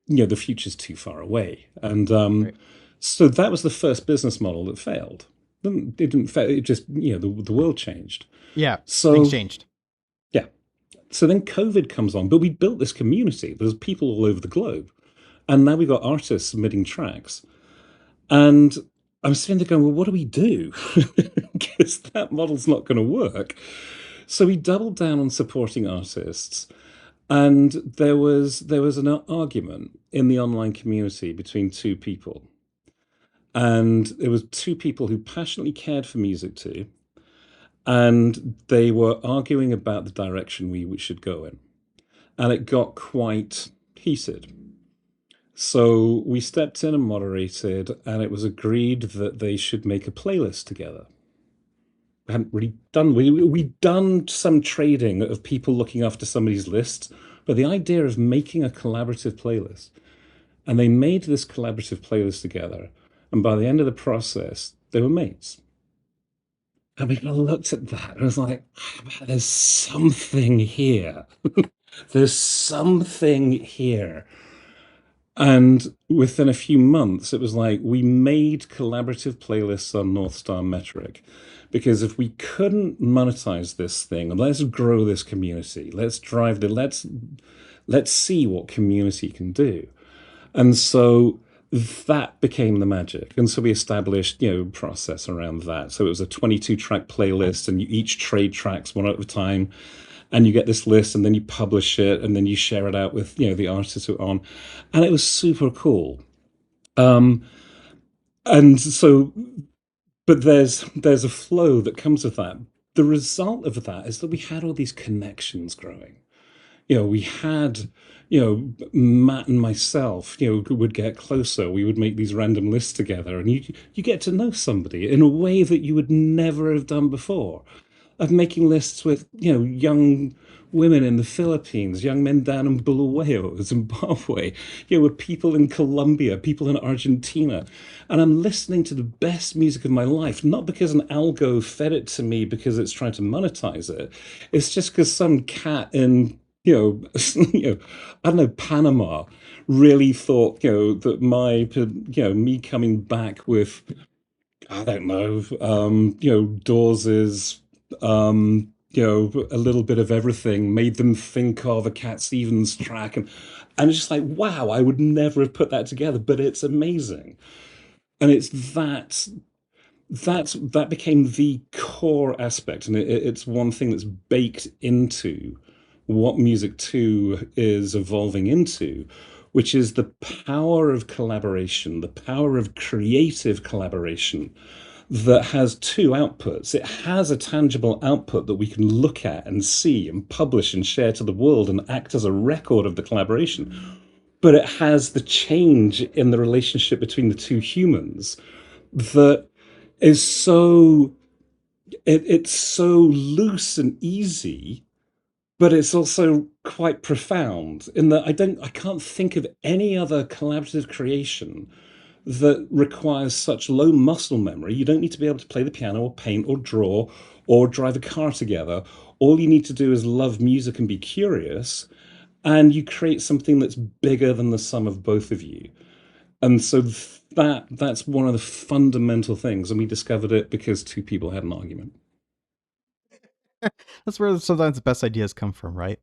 the future's too far away. And Right. so that was the first business model that failed. It didn't fail. It just, the world changed. Yeah. Things So, changed. yeah. So then COVID comes on, but we built this community. There's people all over the globe. And now we've got artists submitting tracks. And I'm sitting there going, well, what do we do? Because that model's not going to work. So we doubled down on supporting artists. And there was an argument in the online community between two people. And it was two people who passionately cared for music too. And they were arguing about the direction we should go in. And it got quite heated. So we stepped in and moderated, and it was agreed that they should make a playlist together. We hadn't really done we'd done some trading of people looking after somebody's list, but the idea of making a collaborative playlist, and they made this collaborative playlist together, and by the end of the process, they were mates. And we looked at that and was like, there's something here. There's something here. And within a few months, it was like we made collaborative playlists on North Star metric. Because if we couldn't monetize this thing, let's grow this community. Let's see what community can do. And so that became the magic. And so we established, process around that. So it was a 22 track playlist, and you each trade tracks one at a time. and you get this list, and then you publish it, and then you share it out with the artists who are on, and it was super cool. Um, and so, but there's a flow that comes with that. The result of that is that we had all these connections growing. We had, Matt and myself, would get closer. We would make these random lists together, and you get to know somebody in a way that you would never have done before. Of making lists with, young women in the Philippines, young men down in Bulawayo, Zimbabwe, with people in Colombia, people in Argentina. And I'm listening to the best music of my life, not because an algo fed it to me because it's trying to monetize it. It's just because some cat in, I don't know, Panama really thought, that me coming back with, I don't know, Dawes's, a little bit of everything made them think of a Cat Stevens track, and it's just like, wow, I would never have put that together, but it's amazing, and it's that became the core aspect, and it's one thing that's baked into what Music 2 is evolving into, which is the power of collaboration, the power of creative collaboration that has two outputs. It has a tangible output that we can look at and see and publish and share to the world and act as a record of the collaboration. But it has the change in the relationship between the two humans that is it's so loose and easy, but it's also quite profound in that I can't think of any other collaborative creation that requires such low muscle memory. You don't need to be able to play the piano or paint or draw or drive a car together. All you need to do is love music and be curious, and you create something that's bigger than the sum of both of you. And so that's one of the fundamental things, and we discovered it because two people had an argument. That's where sometimes the best ideas come from, right?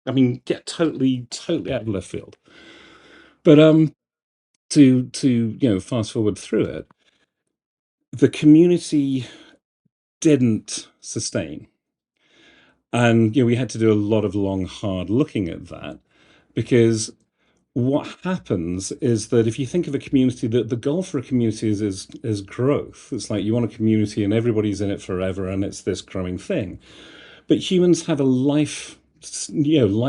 I mean, get totally out of left field. But to fast forward through it, the community didn't sustain. And we had to do a lot of long, hard looking at that, because what happens is that if you think of a community, the goal for a community is growth. It's like you want a community and everybody's in it forever, and it's this growing thing. But humans have a life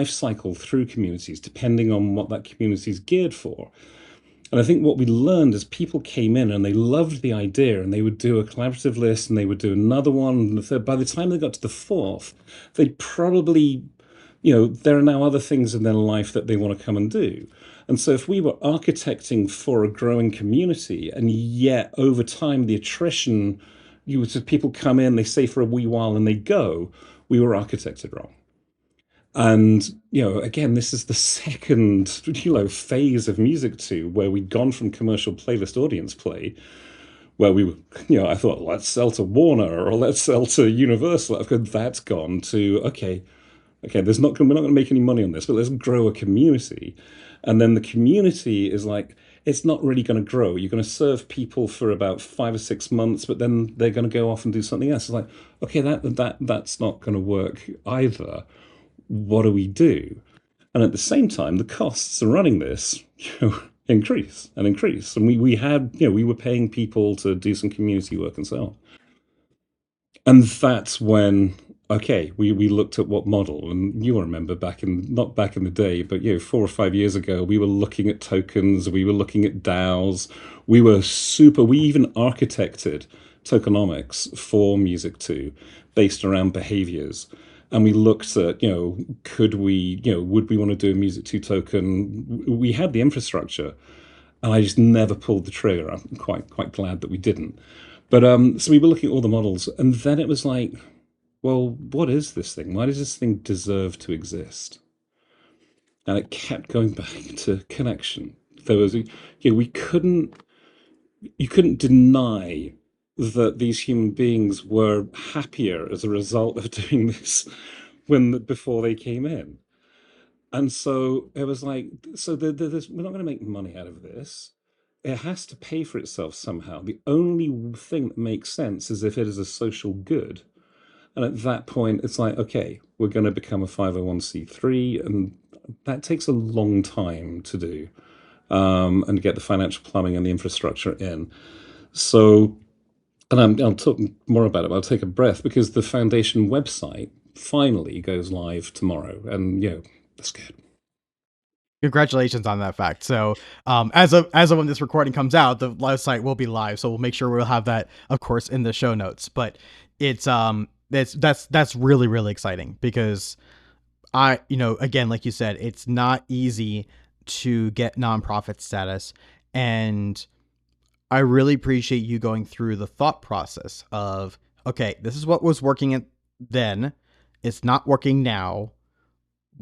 cycle through communities, depending on what that community is geared for. And I think what we learned is people came in and they loved the idea, and they would do a collaborative list and they would do another one and the third. By the time they got to the fourth, they'd probably, there are now other things in their life that they want to come and do. And so if we were architecting for a growing community, and yet over time the attrition, people come in, they stay for a wee while and they go, we were architected wrong. And, again, this is the second, phase of Music 2, where we'd gone from commercial playlist audience play, where we were, I thought, let's sell to Warner or let's sell to Universal. That's gone to, okay, we're not going to make any money on this, but let's grow a community. And then the community is like, it's not really going to grow. You're going to serve people for about 5 or 6 months, but then they're going to go off and do something else. It's like, okay, that's not going to work either. What do we do? And at the same time, the costs of running this, increase and increase. And we were paying people to do some community work and so on. And that's when, okay, we looked at what model, and you'll remember not back in the day, but 4 or 5 years ago, we were looking at tokens, we were looking at DAOs, we even architected tokenomics for Music 2 based around behaviors. And we looked at, would we want to do a Music 2 token? We had the infrastructure, and I just never pulled the trigger. I'm quite glad that we didn't. But so we were looking at all the models, and then it was like, well, what is this thing? Why does this thing deserve to exist? And it kept going back to connection. There was, you couldn't deny that these human beings were happier as a result of doing this before they came in. And so it was like, so we're not going to make money out of this. It has to pay for itself somehow. The only thing that makes sense is if it is a social good. And at that point, it's like, okay, we're going to become a 501c3, and that takes a long time to do, and get the financial plumbing and the infrastructure in. So, and I'll talk more about it, but I'll take a breath because the foundation website finally goes live tomorrow. And, that's good. Congratulations on that fact. So, as of when this recording comes out, the live site will be live. So we'll make sure we'll have that, of course, in the show notes. But that's really really exciting because again, like you said, it's not easy to get nonprofit status, and I really appreciate you going through the thought process of, okay, this is what was working then, it's not working now.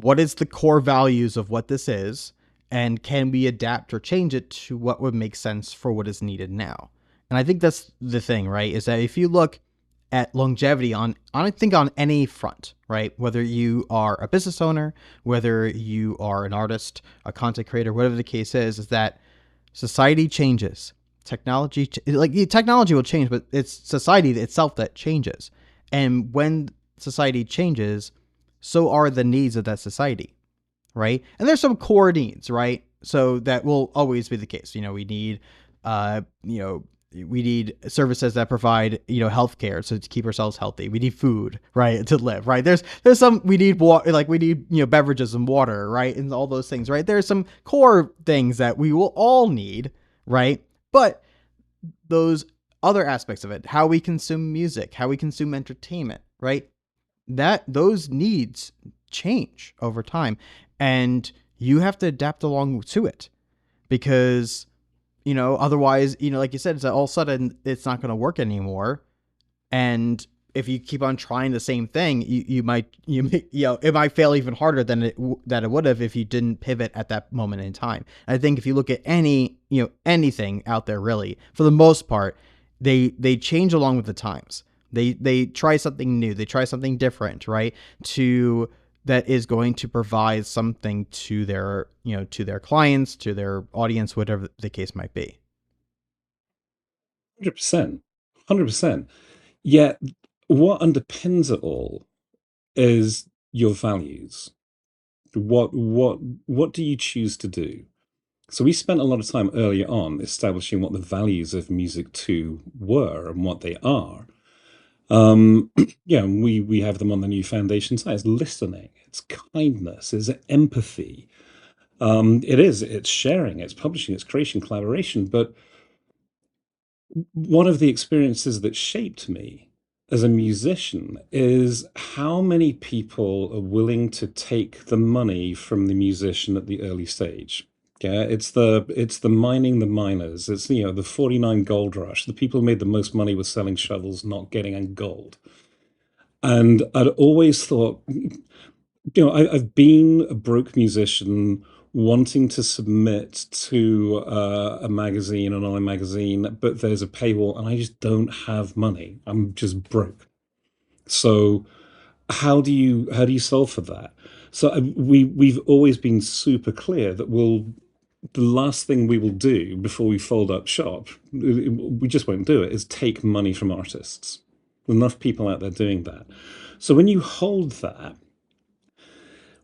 What is the core values of what this is, and can we adapt or change it to what would make sense for what is needed now? And I think that's the thing, right? Is that if you look at longevity on I think on any front, right? Whether you are a business owner, whether you are an artist, a content creator, whatever the case is that society changes. Technology will change, but it's society itself that changes. And when society changes, so are the needs of that society, right? And there's some core needs, right? So that will always be the case. We need, we need services that provide, healthcare so to keep ourselves healthy. We need food, right, to live, right? There's some we need water, like we need beverages and water, right, and all those things, right? There's some core things that we will all need, right? But those other aspects of it, how we consume music, how we consume entertainment, right? That those needs change over time, and you have to adapt along to it because otherwise, like you said, it's all of a sudden it's not going to work anymore. And if you keep on trying the same thing, it might fail even harder than it would have if you didn't pivot at that moment in time. And I think if you look at anything out there, really, for the most part, they change along with the times. They try something new. They try something different, right? That is going to provide something to their clients, to their audience, whatever the case might be. 100%. 100%. Yet, what underpins it all is your values. What do you choose to do? So we spent a lot of time earlier on establishing what the values of Music 2 were and what they are. And we have them on the new foundation site. It's listening, it's kindness, it's empathy. It's sharing, it's publishing, it's creation, collaboration. But one of the experiences that shaped me as a musician is how many people are willing to take the money from the musician at the early stage. Yeah, it's the mining the miners. It's the 49 gold rush. The people who made the most money were selling shovels, not getting any gold. And I'd always thought, I've been a broke musician wanting to submit to a magazine, an online magazine, but there's a paywall and I just don't have money. I'm just broke. So how do you solve for that? So we've always been super clear that the last thing we will do before we fold up shop, we just won't do it, is take money from artists. Enough people out there doing that. So when you hold that,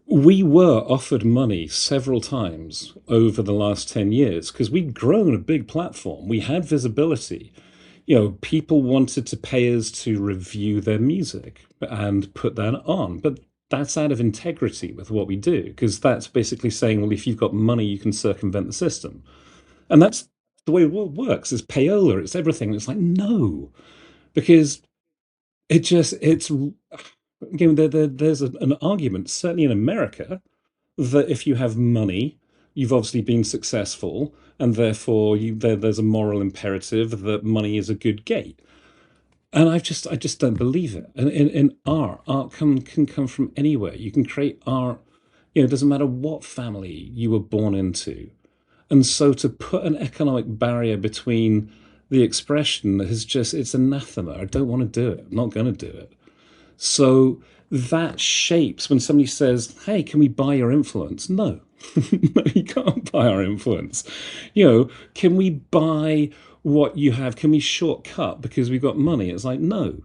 we were offered money several times over the last 10 years because we'd grown a big platform. We had visibility. People wanted to pay us to review their music and put that on. But that's out of integrity with what we do, because that's basically saying, well, if you've got money, you can circumvent the system. And that's the way it works. It's payola, it's everything. It's like, no, because it's there's an argument, certainly in America, that if you have money, you've obviously been successful, and therefore there's a moral imperative that money is a good gate. And I just don't believe it. And in art can come from anywhere. You can create art. It doesn't matter what family you were born into. And so to put an economic barrier between the expression it's anathema. I don't want to do it. I'm not going to do it. So that shapes when somebody says, hey, can we buy your influence? No, no, you can't buy our influence. Can we buy what you have? Can we shortcut because we've got money? It's like, no.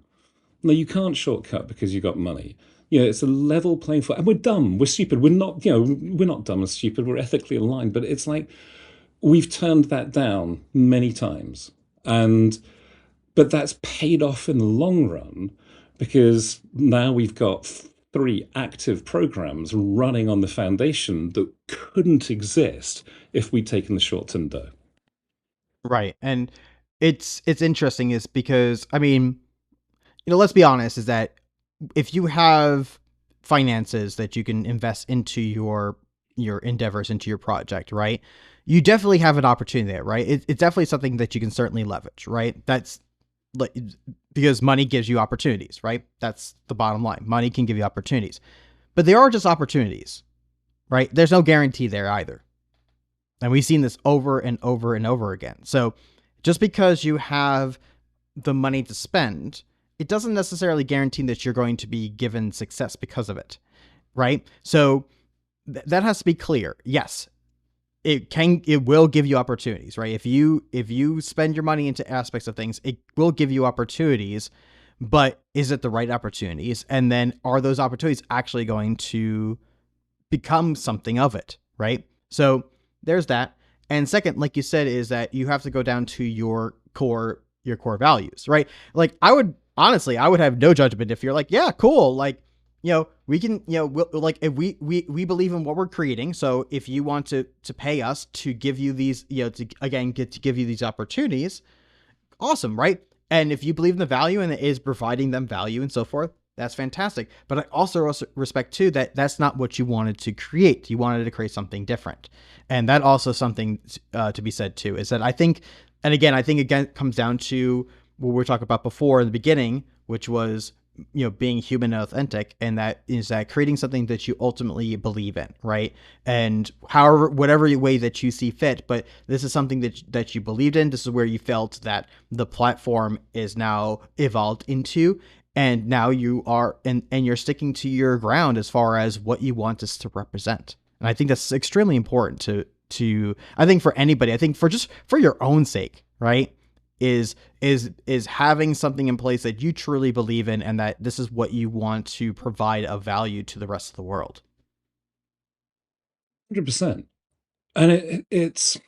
No, you can't shortcut because you got money. It's a level playing field, and we're dumb, we're stupid. We're not dumb and stupid. We're ethically aligned, but it's like we've turned that down many times, and but that's paid off in the long run because now we've got three active programs running on the foundation that couldn't exist if we'd taken the short-term dough. Right. And it's interesting is because I mean, let's be honest, is that if you have finances that you can invest into your endeavors, into your project, right? You definitely have an opportunity there, right? It's definitely something that you can certainly leverage, right? That's like because money gives you opportunities, right? That's the bottom line. Money can give you opportunities, but they are just opportunities, right? There's no guarantee there either. And we've seen this over and over and over again. So just because you have the money to spend, it doesn't necessarily guarantee that you're going to be given success because of it, right? So that has to be clear. Yes, it will give you opportunities, right? If you spend your money into aspects of things, it will give you opportunities, but is it the right opportunities? And then are those opportunities actually going to become something of it, right? So there's that. And second, like you said, is that you have to go down to your core values, right? Like I would have no judgment if you're like, yeah, cool, like we can, like if we believe in what we're creating. So if you want to pay us to give you these, to again get to give you these opportunities, awesome, right? And if you believe in the value and it is providing them value and so forth, that's fantastic. But I also respect too that that's not what you wanted to create. You wanted to create something different, and that also something to be said too is that I think, and again, I think again it comes down to what we were talking about before in the beginning, which was being human and authentic, and that is that creating something that you ultimately believe in, right? And however, whatever way that you see fit, but this is something that you believed in. This is where you felt that the platform is now evolved into, and now you are and you're sticking to your ground as far as what you want this to represent. And I think that's extremely important to I think for anybody, I think for your own sake, right? Is having something in place that you truly believe in and that this is what you want to provide of value to the rest of the world. 100%. And it's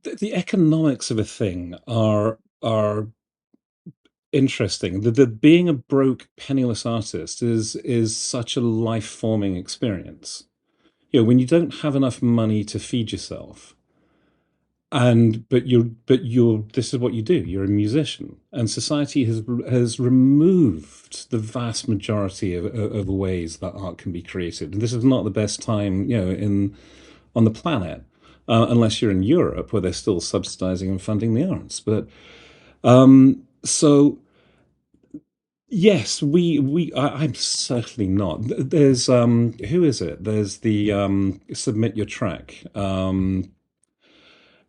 the economics of a thing are interesting. The being a broke, penniless artist is such a life-forming experience. When you don't have enough money to feed yourself, and but you're this is what you do. You're a musician, and society has removed the vast majority of ways that art can be created. And this is not the best time, in on the planet, unless you're in Europe, where they're still subsidizing and funding the arts. But so yes, I'm certainly not. There's who is it? There's the submit your track.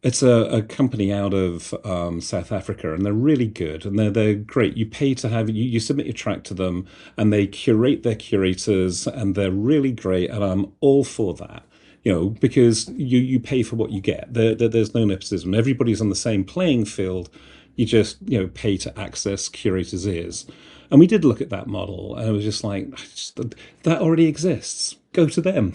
It's a company out of South Africa, and they're really good, and they're great. You pay to have you submit your track to them, and they curate their curators, and they're really great, and I'm all for that. Because you pay for what you get. There's no nepotism. Everybody's on the same playing field. You just pay to access curators' ears. And we did look at that model, and it was just like that already exists. Go to them,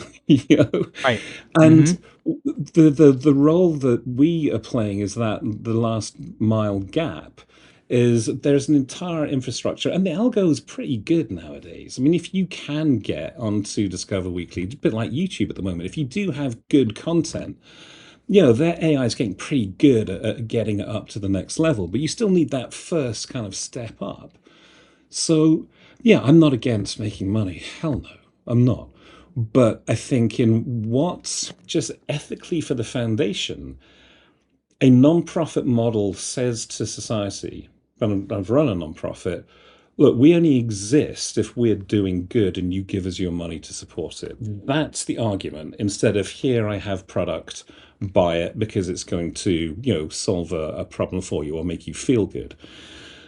Right. And the role that we are playing is that the last mile gap is there's an entire infrastructure, and the algo is pretty good nowadays. I mean, if you can get onto Discover Weekly, a bit like YouTube at the moment, if you do have good content, their AI is getting pretty good at getting it up to the next level, but you still need that first kind of step up. So, yeah, I'm not against making money. Hell no, I'm not. But I think in what's just ethically for the foundation, a non-profit model says to society, and I've run a non-profit, look, we only exist if we're doing good and you give us your money to support it. That's the argument. Instead of here, I have product, buy it because it's going to, solve a problem for you or make you feel good.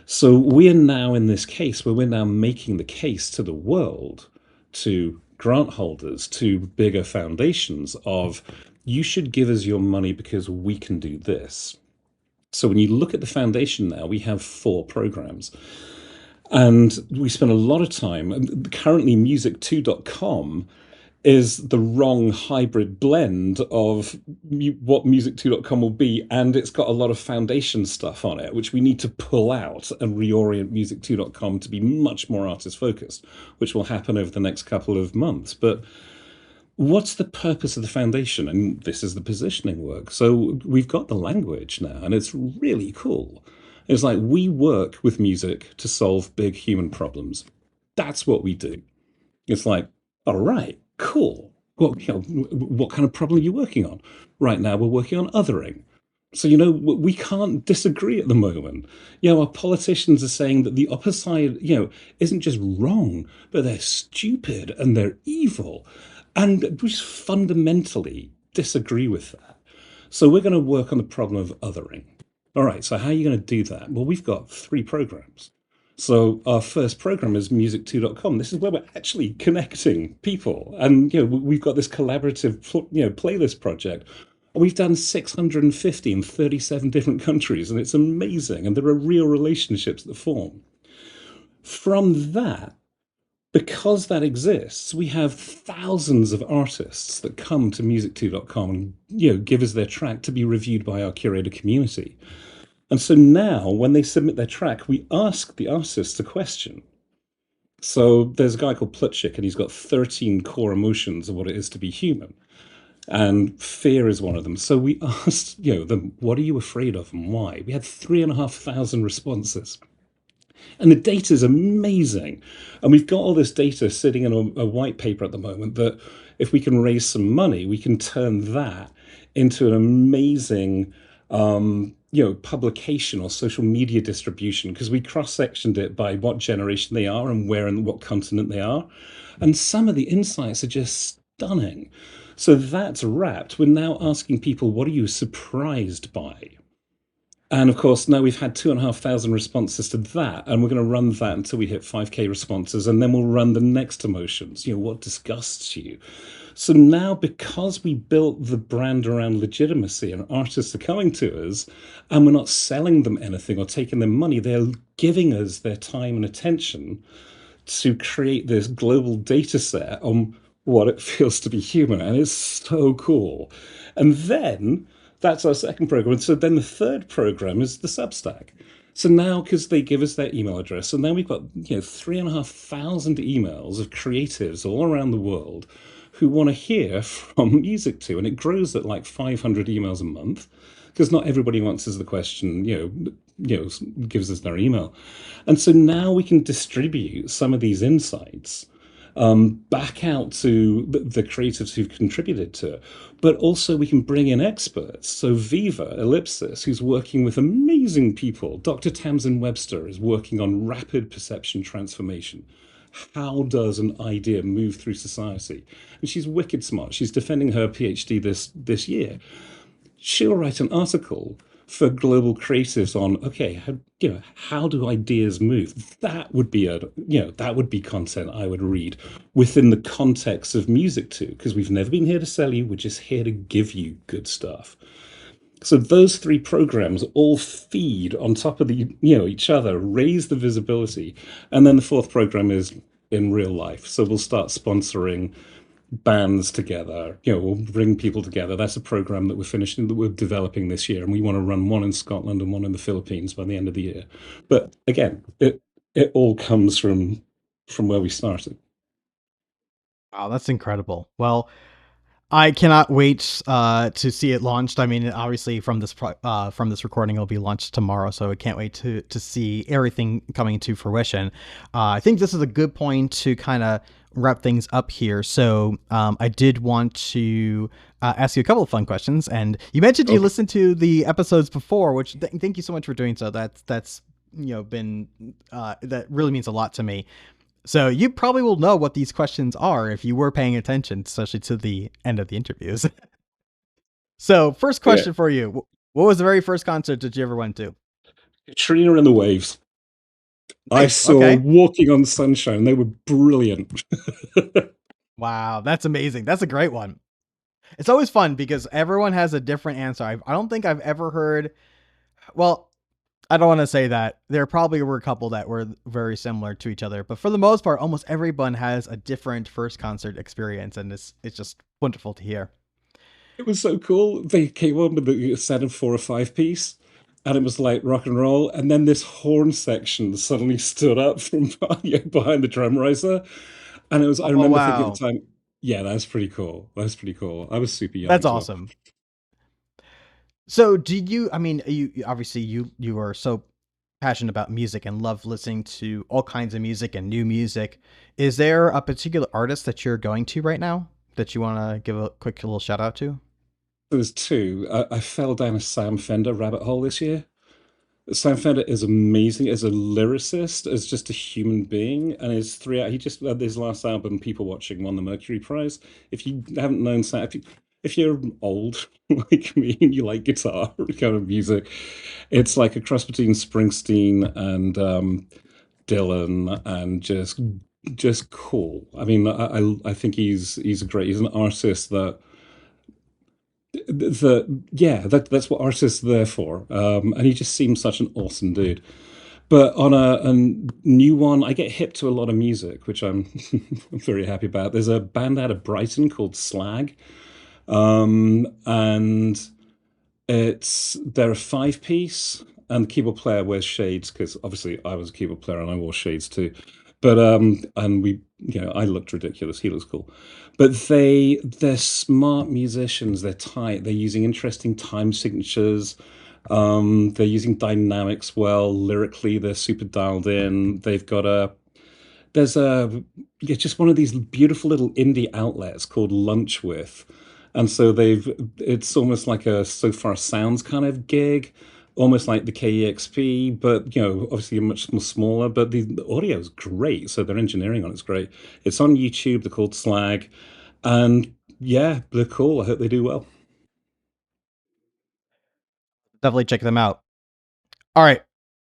So we are now in this case where we're now making the case to the world, to grant holders, to bigger foundations of you should give us your money because we can do this. So when you look at the foundation now, we have 4 programs. And we spend a lot of time, and currently musicto.com is the wrong hybrid blend of what musicto.com will be, and it's got a lot of foundation stuff on it, which we need to pull out and reorient musicto.com to be much more artist focused, which will happen over the next couple of months. But what's the purpose of the foundation? And this is the positioning work. So we've got the language now, and it's really cool. It's like we work with music to solve big human problems. That's what we do. It's like, all right, cool. What kind of problem are you working on? Right now, we're working on othering. So, we can't disagree at the moment. Our politicians are saying that the upper side, isn't just wrong, but they're stupid and they're evil. And we just fundamentally disagree with that. So, we're going to work on the problem of othering. All right, so how are you going to do that? Well, we've got 3 programs. So our first program is musicto.com. This is where we're actually connecting people. And we've got this collaborative playlist project. We've done 650 in 37 different countries, and it's amazing. And there are real relationships that form. From that, because that exists, we have thousands of artists that come to musicto.com and give us their track to be reviewed by our curator community. And so now, when they submit their track, we ask the artist a question. So there's a guy called Plutchik, and he's got 13 core emotions of what it is to be human. And fear is one of them. So we asked, them, what are you afraid of and why? We had 3,500 responses. And the data is amazing. And we've got all this data sitting in a white paper at the moment that if we can raise some money, we can turn that into an amazing publication or social media distribution, because we cross-sectioned it by what generation they are and where and what continent they are. And some of the insights are just stunning. So that's wrapped. We're now asking people, what are you surprised by? And of course, now we've had 2,500 responses to that, and we're going to run that until we hit 5K responses, and then we'll run the next emotions. What disgusts you? So now, because we built the brand around legitimacy and artists are coming to us, and we're not selling them anything or taking their money, they're giving us their time and attention to create this global data set on what it feels to be human. And it's so cool. And then that's our second program. And so then the third program is the Substack. So now, because they give us their email address, and then we've got 3,500 emails of creatives all around the world who want to hear from musicto, and it grows at like 500 emails a month, because not everybody answers the question, gives us their email. And so now we can distribute some of these insights back out to the creatives who've contributed to it. But also we can bring in experts. So Viva Ellipsis, who's working with amazing people. Dr. Tamsin Webster is working on rapid perception transformation. How does an idea move through society? And she's wicked smart. She's defending her PhD this year. She'll write an article for global creatives on, okay, how do ideas move? That would be that would be content I would read within the context of musicto, because we've never been here to sell you, we're just here to give you good stuff. So those 3 programs all feed on top of the each other, raise the visibility, and then the 4th program is in real life. So we'll start sponsoring bands together. We'll bring people together. That's a program that we're developing this year, and we want to run one in Scotland and one in the Philippines by the end of the year. But again, it all comes from where we started. Wow, that's incredible. Well, I cannot wait to see it launched. I mean, obviously from this recording, it'll be launched tomorrow, so I can't wait to see everything coming to fruition. I think this is a good point to kind of wrap things up here. So I did want to ask you a couple of fun questions, and you mentioned you listened to the episodes before, which thank you so much for doing so. That's been that really means a lot to me. So you probably will know what these questions are if you were paying attention, especially to the end of the interviews. So first question for you. What was the very first concert that you ever went to? Katrina and the Waves. Nice. I saw Walking on Sunshine. They were brilliant. Wow, that's amazing. That's a great one. It's always fun because everyone has a different answer. I don't think I've ever heard Well, I don't want to say that. There probably were a couple that were very similar to each other, but for the most part, almost everyone has a different first concert experience, and it's just wonderful to hear. It was so cool. They came on with the set of 4 or 5 piece, and it was like rock and roll. And then this horn section suddenly stood up from behind the drum riser, and it was. I Oh remember thinking at wow, the time, "Yeah, that's pretty cool. That's pretty cool." I was super young that's as well. awesome. So, did you? I mean, you obviously you are so passionate about music and love listening to all kinds of music and new music. Is there a particular artist that you're going to right now that you want to give a quick little shout out to? There was two. I fell down a Sam Fender rabbit hole this year. Sam Fender is amazing as a lyricist, as just a human being, and his three. He just had his last album, People Watching, won the Mercury Prize. If you haven't known Sam, if you're old like me and you like guitar kind of music, it's like a cross between Springsteen and Dylan, and just cool. I mean, I think he's a great. He's an artist that's what artists are there for. And he just seems such an awesome dude. But on a new one, I get hip to a lot of music, which I'm very happy about. There's a band out of Brighton called Slag, and they're a 5 piece, and the keyboard player wears shades because obviously I was a keyboard player and I wore shades too. But and I looked ridiculous. He looks cool. But they're smart musicians. They're tight. They're using interesting time signatures. They're using dynamics well. Lyrically, they're super dialed in. They've got a there's a yeah, just one of these beautiful little indie outlets called Lunch With, and so it's almost like a So Far Sounds kind of gig, almost like the KEXP, but obviously much more smaller. But the audio is great, so their engineering on it's great. It's on YouTube. They're called Slag, and yeah, they're cool. I hope they do well. Definitely check them out. All right.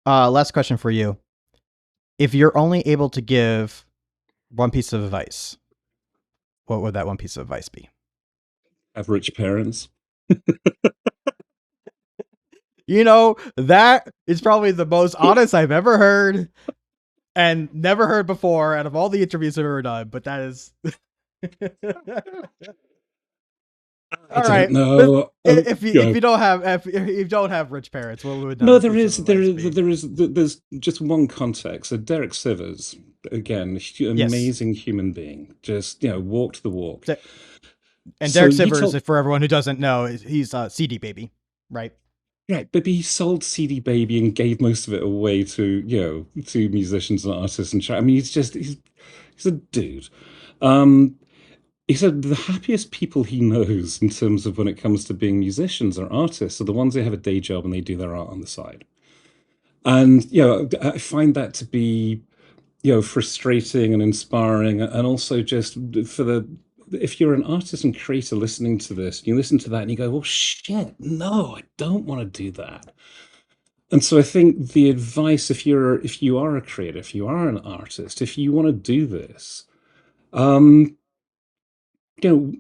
Last question for you. If you're only able to give one piece of advice, what would that one piece of advice be? Have rich parents. That is probably the most honest I've ever heard and never heard before out of all the interviews I've ever done, but that is I all don't right. But know. if you don't have if you don't have rich parents, what would No, that there piece of is there advice is be? there is there's just one context. So Derek Sivers, again, Yes. amazing human being, just walked the walk. And So Derek you Sivers, told for everyone who doesn't know, he's CD Baby, right? right, but he sold CD Baby and gave most of it away to to musicians and artists and I mean, he's a dude. Um, he said the happiest people he knows in terms of when it comes to being musicians or artists are the ones who have a day job and they do their art on the side. And I find that to be frustrating and inspiring, and also just for the if you're an artist and creator listening to this, you listen to that and you go, well, shit, no, I don't want to do that. And so I think the advice, if you are a creator, if you are an artist, if you want to do this, um, you know,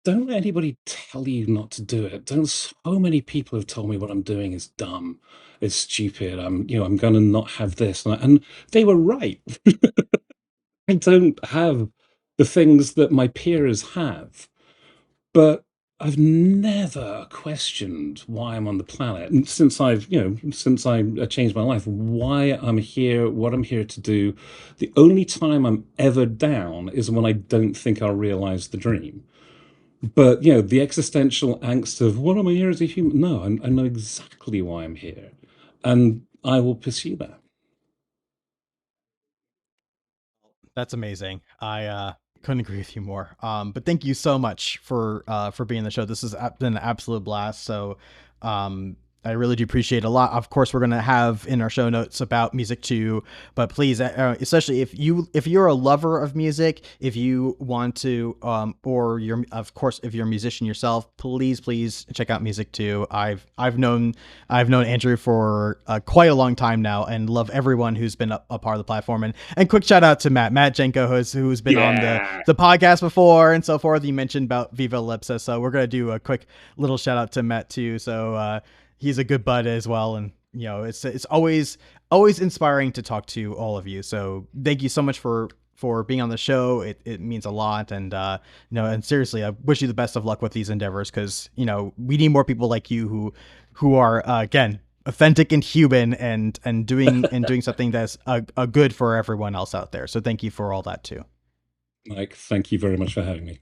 don't let anybody tell you not to do it. Don't. So many people have told me what I'm doing is dumb, it's stupid. I'm going to not have this, and they were right. I don't have the things that my peers have, but I've never questioned why I'm on the planet. And since I changed my life, why I'm here, what I'm here to do. The only time I'm ever down is when I don't think I'll realize the dream. But, the existential angst of what am I here as a human? No, I know exactly why I'm here. And I will pursue that. That's amazing. I couldn't agree with you more. But thank you so much for being on the show. This has been an absolute blast. So, I really do appreciate it a lot. Of course, we're gonna have in our show notes about music too. But please, especially if you're a lover of music, if you want to, or you're of course if you're a musician yourself, please check out music too. I've known Andrew for quite a long time now, and love everyone who's been a part of the platform. And quick shout out to Matt Jenko, who's been on Yeah. the podcast before and so forth. You mentioned about Viva Lipsa, so we're gonna do a quick little shout out to Matt too. So he's a good bud as well, and it's always inspiring to talk to all of you. So thank you so much for being on the show. It means a lot, and and seriously, I wish you the best of luck with these endeavors, because we need more people like you who are again authentic and human, and doing something that's a good for everyone else out there. So thank you for all that too. Mike, thank you very much for having me.